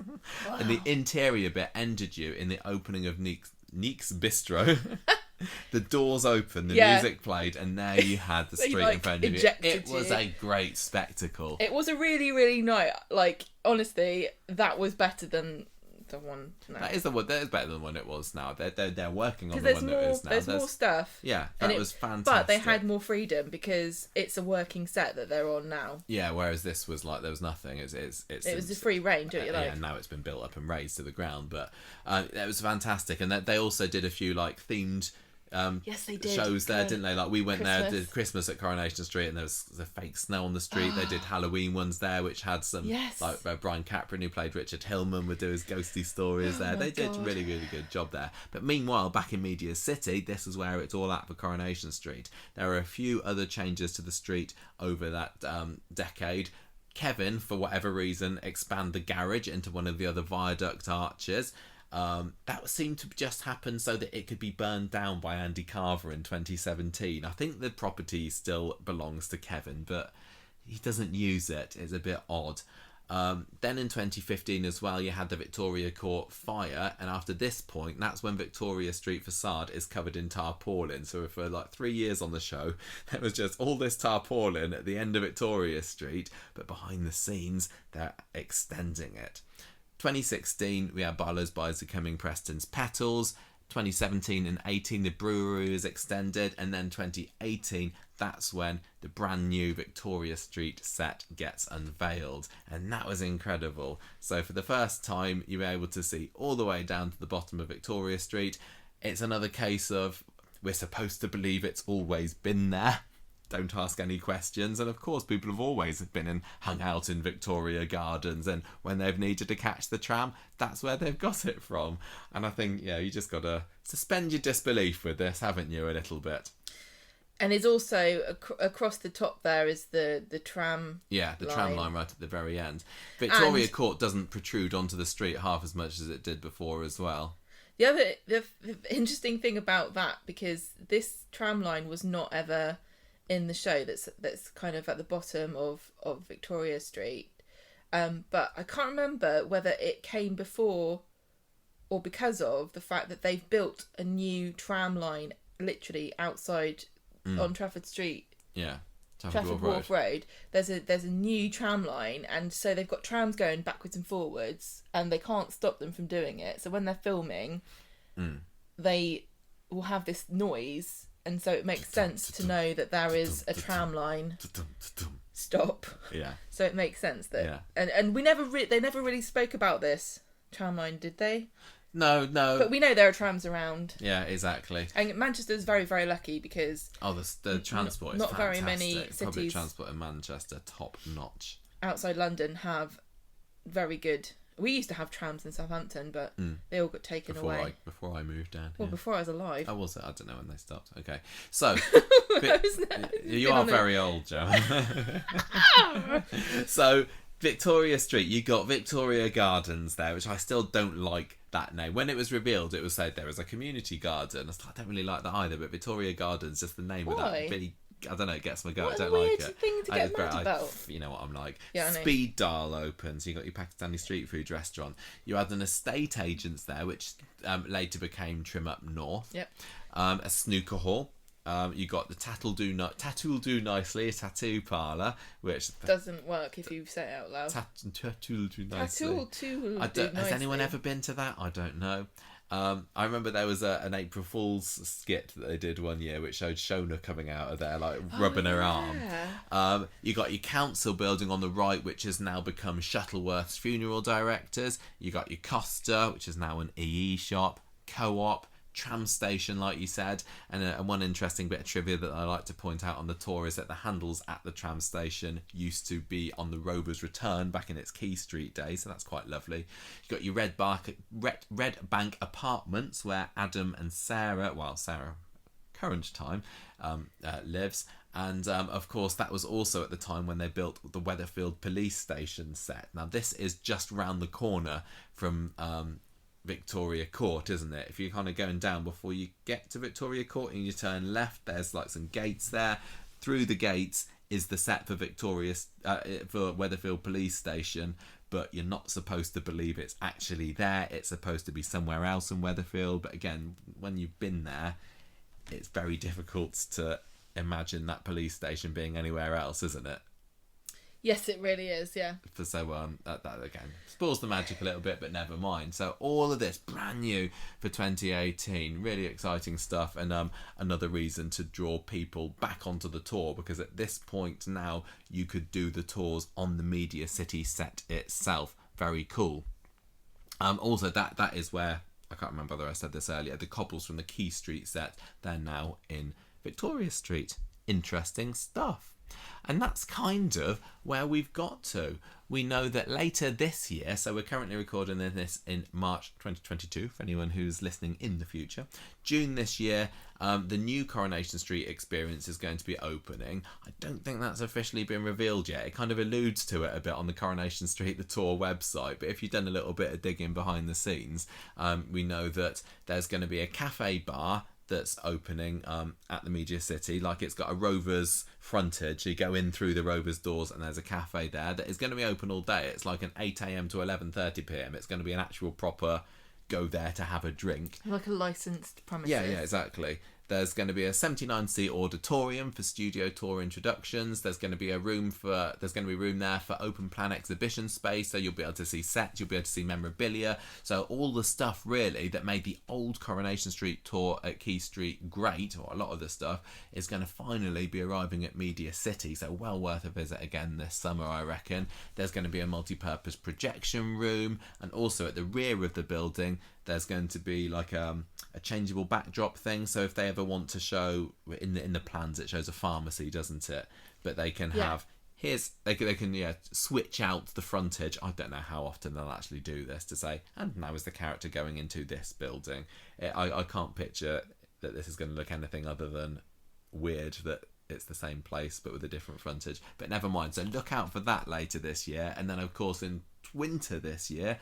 Wow. And the interior bit ended you in the opening of Neek's Bistro. The doors opened, the music played, and there you had the street in front of you. It was a great spectacle. It was a really, really nice. Honestly, that was better than the one now. That is better than the one it was now. They're working on the one that is now. There's more stuff. Yeah, that was fantastic. But they had more freedom because it's a working set that they're on now. Yeah, whereas this was there was nothing. It was a free reign, don't you like? Yeah, now it's been built up and raised to the ground. But it was fantastic, and they also did a few themed. Yes, they did. Shows there, didn't they? We went there, did Christmas at Coronation Street, and there was the fake snow on the street. They did Halloween ones there, which had some Brian Capron, who played Richard Hillman, would do his ghosty stories there. They did a really, really good job there. But meanwhile, back in MediaCity, this is where it's all at for Coronation Street. There are a few other changes to the street over that decade. Kevin, for whatever reason, expand the garage into one of the other viaduct arches. That seemed to just happen so that it could be burned down by Andy Carver in 2017. I think the property still belongs to Kevin, but he doesn't use it. It's a bit odd. Then in 2015 as well, you had the Victoria Court fire, and after this point, that's when Victoria Street facade is covered in tarpaulin. So for like 3 years on the show, there was just all this tarpaulin at the end of Victoria Street, but behind the scenes, they're extending it. 2016, we had Barlow's Buys becoming Preston's Petals. 2017 and 18, the brewery was extended, and then 2018, that's when the brand new Victoria Street set gets unveiled, and that was incredible. So for the first time, you were able to see all the way down to the bottom of Victoria Street. It's another case of, we're supposed to believe it's always been there. Don't ask any questions. And of course, people have always been and hung out in Victoria Gardens, and when they've needed to catch the tram, that's where they've got it from. And I think, you just got to suspend your disbelief with this, haven't you, a little bit? And it's also across the top there is the tram. Yeah, the line. Tram line right at the very end. Victoria Court doesn't protrude onto the street half as much as it did before as well. The interesting thing about that, because this tram line was not ever in the show, that's kind of at the bottom of Victoria Street, but I can't remember whether it came before or because of the fact that they've built a new tram line literally outside on Trafford Street. Yeah, Trafford Wharf Road. There's a new tram line, and so they've got trams going backwards and forwards, and they can't stop them from doing it. So when they're filming, they will have this noise. And so it makes sense to know that there is a tram line stop. Yeah. So it makes sense that, and they never really spoke about this tram line, did they? No. But we know there are trams around. Yeah, exactly. And Manchester's very, very lucky because the transport is not fantastic. very many cities. Public transport in Manchester, top notch. Outside London have very good. We used to have trams in Southampton, but they all got taken away. Before I moved down. Well, before I was alive. Oh, was it? I don't know when they stopped. Okay. So, you are very old, Joe. So, Victoria Street, you got Victoria Gardens there, which I still don't like that name. When it was revealed, it was said there was a community garden. I don't really like that either, but Victoria Gardens, just the name of that really... I don't know, it gets my goat. I don't like it. Thing to get mad about. You know what I'm like. Yeah, Speed Dial opens. You got your Pakistani street food restaurant. You had an estate agents there, which later became Trim Up North. Yep. A snooker hall. You got the Tattoo Do Nicely, a tattoo parlour, which doesn't work if you say it out loud. Tattoo Do Nicely. Has anyone ever been to that? I don't know. I remember there was an April Fool's skit that they did one year which showed Shona coming out of there like rubbing her arm. You got your council building on the right, which has now become Shuttleworth's funeral directors. You got your Costa, which is now an EE shop, Co-op, tram station, like you said. And one interesting bit of trivia that I like to point out on the tour is that the handles at the tram station used to be on the Rovers Return back in its Key Street days, so that's quite lovely. You got your Red Bank Apartments, where Adam and Sarah, current time, lives. And of course, that was also at the time when they built the Weatherfield police station set. Now, this is just round the corner from Victoria Court, isn't it? If you're kind of going down before you get to Victoria Court and you turn left, there's like some gates there. Through the gates is the set for for Weatherfield Police Station, but you're not supposed to believe it's actually there. It's supposed to be somewhere else in Weatherfield. But again, when you've been there, it's very difficult to imagine that police station being anywhere else, isn't it? Yes, it really is, yeah. So that again spoils the magic a little bit, but never mind. So all of this brand new for 2018, really exciting stuff, and another reason to draw people back onto the tour, because at this point now you could do the tours on the MediaCity set itself. Very cool. Also that is where, I can't remember whether I said this earlier, the cobbles from the Key Street set, they're now in Victoria Street. Interesting stuff. And that's kind of where we've got to. We know that later this year, so we're currently recording this in March 2022, for anyone who's listening in the future. June this year, the new Coronation Street experience is going to be opening. I don't think that's officially been revealed yet. It kind of alludes to it a bit on the Coronation Street, the tour website. But if you've done a little bit of digging behind the scenes, we know that there's going to be a cafe bar that's opening at the MediaCity. Like, it's got a Rovers frontage. You go in through the Rovers doors and there's a cafe there that is going to be open all day. It's like an 8 a.m. to 11:30 p.m. It's going to be an actual proper go there to have a drink. Like a licensed premises. Yeah, exactly. There's going to be a 79-seat auditorium for studio tour introductions. There's going to be room there for open plan exhibition space, so you'll be able to see sets, you'll be able to see memorabilia. So all the stuff really that made the old Coronation Street tour at Quay Street great, or a lot of the stuff, is going to finally be arriving at MediaCity. So well worth a visit again this summer, I reckon. There's going to be a multi-purpose projection room, and also at the rear of the building there's going to be like a changeable backdrop thing. So if they ever want to show in the plans, it shows a pharmacy, doesn't it? But they can have they can switch out the frontage. I don't know how often they'll actually do this, to say, and now is the character going into this building. I can't picture that this is going to look anything other than weird, that it's the same place but with a different frontage. But never mind. So look out for that later this year, and then of course in winter this year.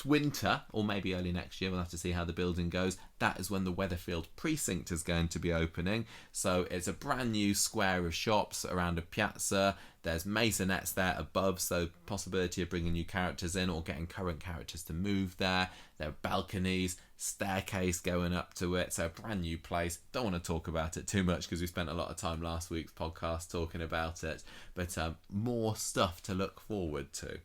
Winter, or maybe early next year. We'll have to see how the building goes. That is when the Weatherfield precinct is going to be opening. So it's a brand new square of shops around a piazza. There's masonettes there above, so possibility of bringing new characters in or getting current characters to move there. There are balconies, staircase going up to it, so a brand new place. Don't want to talk about it too much because we spent a lot of time last week's podcast talking about it, but more stuff to look forward to.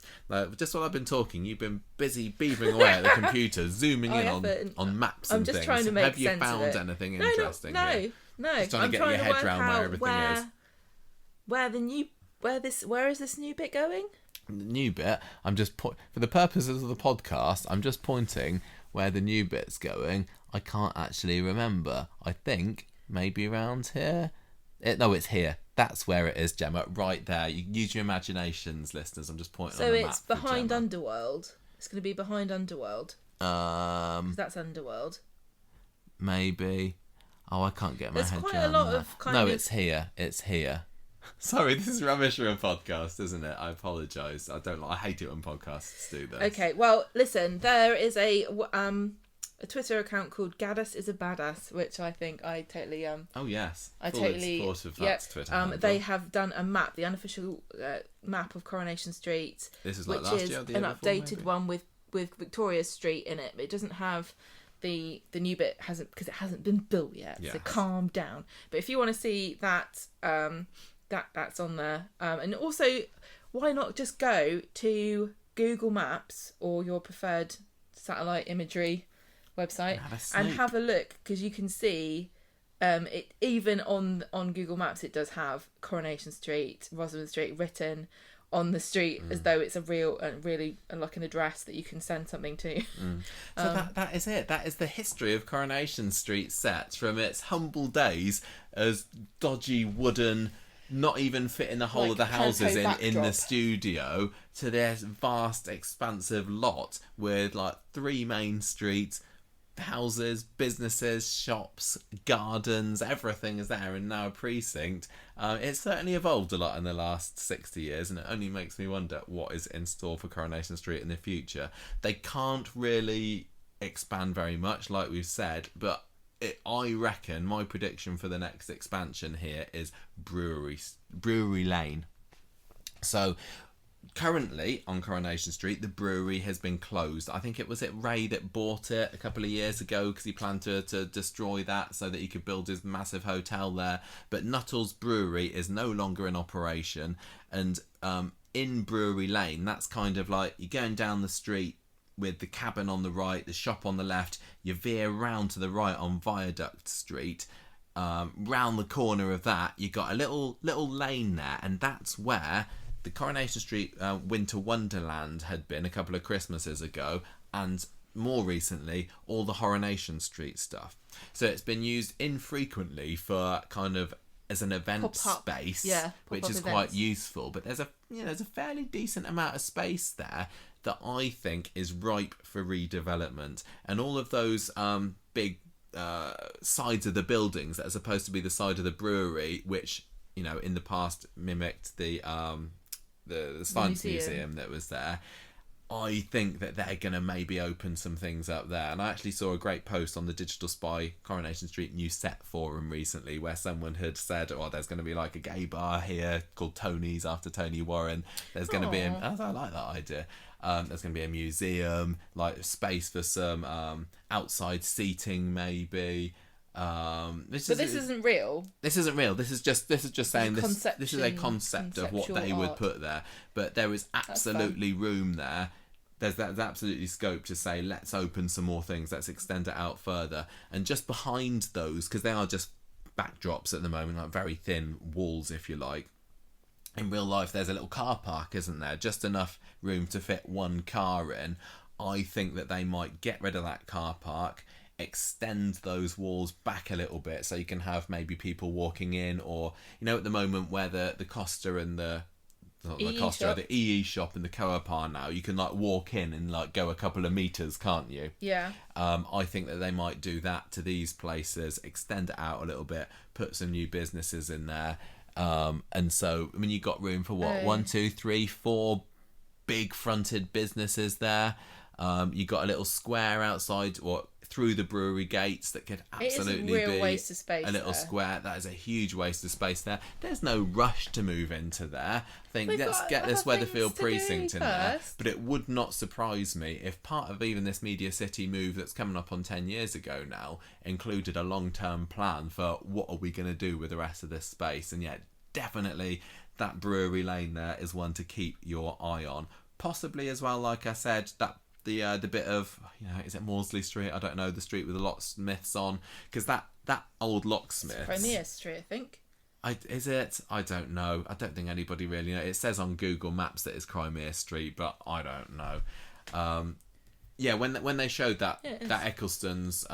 Just while I've been talking, you've been busy beavering away at the computer, zooming in on maps and things. I'm just trying to make Have you sense found of it. anything interesting? No. Just trying to get your head around where everything is. Where is this new bit going? The new bit, I'm just for the purposes of the podcast, I'm just pointing where the new bit's going. I can't actually remember. I think maybe around here. No, it's here. That's where it is, Gemma. Right there. You use your imaginations, listeners. I'm just pointing on the map. So it's behind Underworld. It's going to be behind Underworld. 'Cause that's Underworld. Maybe. Oh, I can't get my head around that. There's quite a lot of No, it's here. It's here. Sorry, this is rubbish for a podcast, isn't it? I apologise. I hate it when podcasts do this. Okay, well, listen. There is a Twitter account called Gaddis is a Badass, which I think I totally Oh yes, I full totally support of that Twitter handle. They have done a map, the unofficial map of Coronation Street. This is like which last is year or the an year before, updated maybe? one with Victoria Street in it, but it doesn't have the new bit because it hasn't been built yet. Yes. So calm down. But if you want to see that, that's on there. And also, why not just go to Google Maps or your preferred satellite imagery website and have a look, because you can see it even on Google Maps. It does have Coronation Street, Rosamund Street written on the street as though it's a really like an address that you can send something to. So that is it. That is the history of Coronation Street set from its humble days as dodgy wooden, not even fitting the whole Like of the houses in the backdrop. studio, to this vast expansive lot with like 3 main streets, houses, businesses, shops, gardens, everything is there, and now a precinct. It's certainly evolved a lot in the last 60 years, and it only makes me wonder what is in store for Coronation Street in the future. They can't really expand very much, like we've said, but I reckon my prediction for the next expansion here is Brewery Lane. So currently on Coronation Street, the brewery has been closed. I think it was Ray that bought it a couple of years ago because he planned to destroy that so that he could build his massive hotel there. But Nuttall's Brewery is no longer in operation, and in Brewery Lane, that's kind of like you're going down the street with the cabin on the right, the shop on the left. You veer round to the right on Viaduct Street. Round the corner of that, you got a little lane there, and that's where the Coronation Street Winter Wonderland had been a couple of Christmases ago, and more recently, all the Coronation Street stuff. So it's been used infrequently for kind of as an event space, which is quite useful. But there's a fairly decent amount of space there that I think is ripe for redevelopment, and all of those big sides of the buildings that are supposed to be the side of the brewery, which in the past mimicked the Science Museum that was there. I think that they're going to maybe open some things up there. And I actually saw a great post on the Digital Spy Coronation Street new set forum recently where someone had said, oh, there's going to be like a gay bar here called Tony's after Tony Warren. There's going to be, I like that idea. There's going to be a museum, like space for some outside seating maybe. This isn't real. This isn't real. This is just saying this is a concept of what they would put there. But there is absolutely room there. There's absolutely scope to say, let's open some more things, let's extend it out further. And just behind those, because they are just backdrops at the moment, like very thin walls, if you like. In real life, there's a little car park, isn't there? Just enough room to fit one car in. I think that they might get rid of that car park, extend those walls back a little bit so you can have maybe people walking in, or, you know, at the moment where the Costa and the EE shop and the Co-op are now, you can like walk in and like go a couple of meters, can't you? Yeah. I think that they might do that to these places, extend it out a little bit, put some new businesses in there. And so, I mean, you got room for what? 1, 2, 3, 4 big fronted businesses there. You got a little square outside or through the brewery gates that could absolutely be a waste of space. A little square. That is a huge waste of space there. There's no rush to move into there. I think let's get this Weatherfield precinct in there. But it would not surprise me if part of even this MediaCity move that's coming up on 10 years ago now included a long-term plan for what are we going to do with the rest of this space. And yet, definitely that brewery lane there is one to keep your eye on. Possibly as well, like I said, that the bit of, you know, is it Maudsley Street? I don't know, the street with the locksmiths on, because that old locksmith. Premier Street, I think. Is it? I don't know. I don't think anybody really knows. It says on Google Maps that it's Crimea Street, but I don't know. Yeah, when they showed that Eccleston's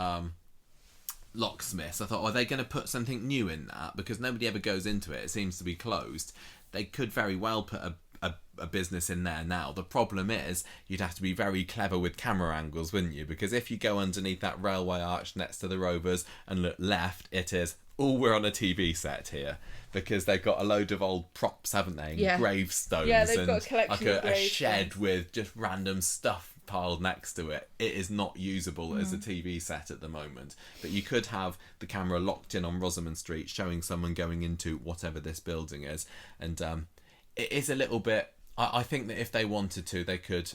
locksmiths, I thought, are they going to put something new in that? Because nobody ever goes into it. It seems to be closed. They could very well put a business in there now. The problem is you'd have to be very clever with camera angles, wouldn't you? Because if you go underneath that railway arch next to the Rovers and look left, it is, we're on a TV set here, because they've got a load of old props, haven't they? And gravestones. Yeah, they've got a collection of a shed with just random stuff piled next to it. It is not usable as a TV set at the moment. But you could have the camera locked in on Rosamund Street, showing someone going into whatever this building is. And it is a little bit... I think that if they wanted to, they could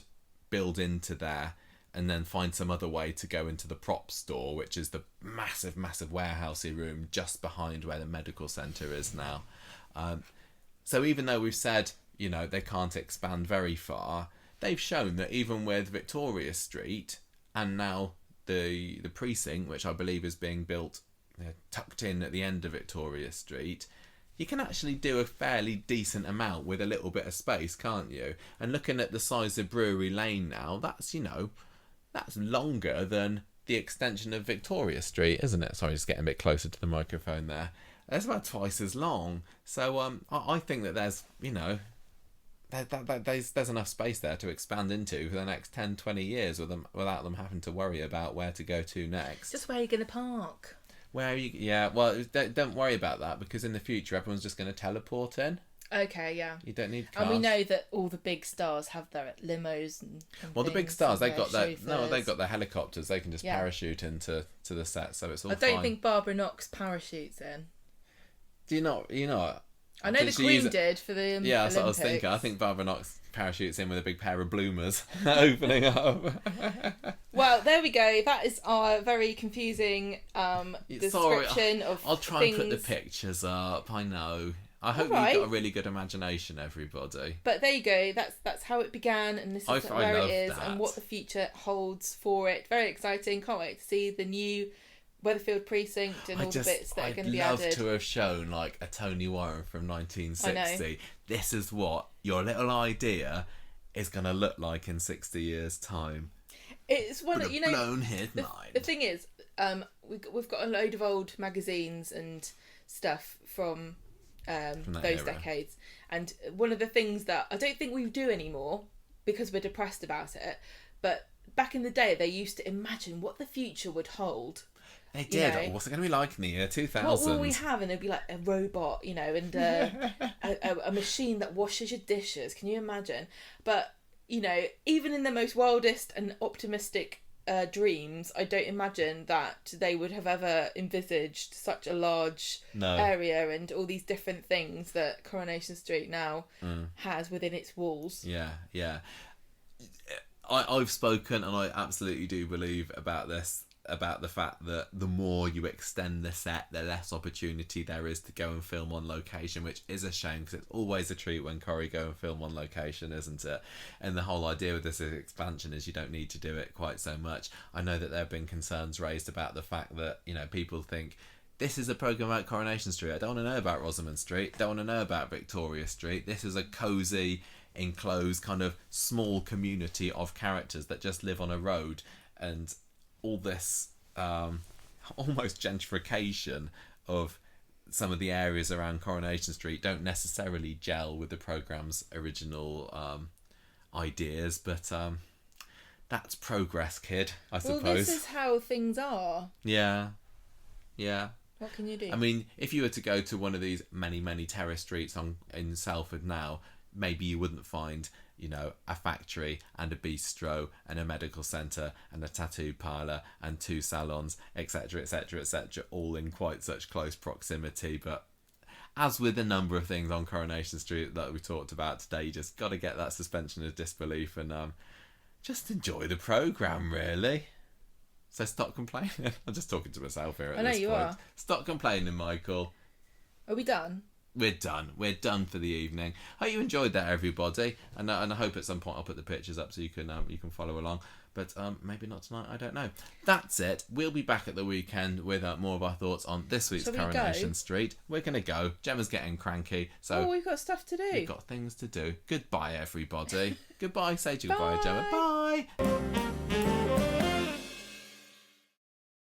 build into there and then find some other way to go into the prop store, which is the massive warehousey room just behind where the medical centre is now. So even though we've said, you know, they can't expand very far, they've shown that even with Victoria Street and now the precinct, which I believe is being built tucked in at the end of Victoria Street, you can actually do a fairly decent amount with a little bit of space, can't you? And looking at the size of Brewery Lane now, that's, you know, that's longer than the extension of Victoria Street, isn't it? Sorry, just getting a bit closer to the microphone there. It's about twice as long. So I think that there's, you know, there's enough space there to expand into for the next 10, 20 years without them having to worry about where to go to next. Just where you're going to park. Where are you? Yeah, well, don't worry about that, because in the future everyone's just going to teleport in. Okay, yeah. You don't need cars. And we know that all the big stars have their limos and well, the big stars, they got their helicopters. They can just parachute into the set, so it's all fine. I don't think Barbara Knox parachutes in. Do you not? You know. I know the Queen did for the Olympics. Yeah, that's what I was thinking. I think Barbara Knox parachutes in with a big pair of bloomers opening up. Well, there we go. That is our very confusing description of I'll try things. and put the pictures up. I know. I hope you've got a really good imagination, everybody. But there you go. That's how it began, and this is where it is, and what the future holds for it. Very exciting. Can't wait to see the new Weatherfield precinct and all the bits that are going to be added. I'd love to have shown like a Tony Warren from 1960. This is what your little idea is going to look like in 60 years' time. It's one that, you know, blown his mind. The thing is, we've got a load of old magazines and stuff from those decades, and one of the things that I don't think we do anymore because we're depressed about it, but back in the day they used to imagine what the future would hold. They did. You know, what's it going to be like in the year 2000? What will we have? And there'd be like a robot, you know, and a machine that washes your dishes. Can you imagine? But you know, even in the most wildest and optimistic dreams, I don't imagine that they would have ever envisaged such a large area and all these different things that Coronation Street now has within its walls. Yeah. I've spoken, and I absolutely do believe about this, about the fact that the more you extend the set, the less opportunity there is to go and film on location, which is a shame, because it's always a treat when Corrie go and film on location, isn't it? And the whole idea with this expansion is you don't need to do it quite so much. I know that there have been concerns raised about the fact that, you know, people think, this is a programme about Coronation Street, I don't want to know about Rosamund Street, don't want to know about Victoria Street, this is a cosy, enclosed kind of small community of characters that just live on a road, and all this almost gentrification of some of the areas around Coronation Street don't necessarily gel with the programme's original ideas, but that's progress, kid, I suppose. Well, this is how things are. Yeah. What can you do? I mean, if you were to go to one of these many terrace streets in Salford now, maybe you wouldn't find, you know, a factory and a bistro and a medical centre and a tattoo parlour and 2 salons, etc, all in quite such close proximity. But as with a number of things on Coronation Street that we talked about today, you just got to get that suspension of disbelief and just enjoy the programme, really. So stop complaining. I'm just talking to myself here at this point. I know you are. Stop complaining, Michael. Are we done? We're done. We're done for the evening. Hope you enjoyed that, everybody. And I hope at some point I'll put the pictures up so you can follow along. But maybe not tonight. I don't know. That's it. We'll be back at the weekend with more of our thoughts on this week's Coronation Street. We're going to go. Gemma's getting cranky. So we've got stuff to do. We've got things to do. Goodbye, everybody. Goodbye. Say goodbye, Gemma. Bye.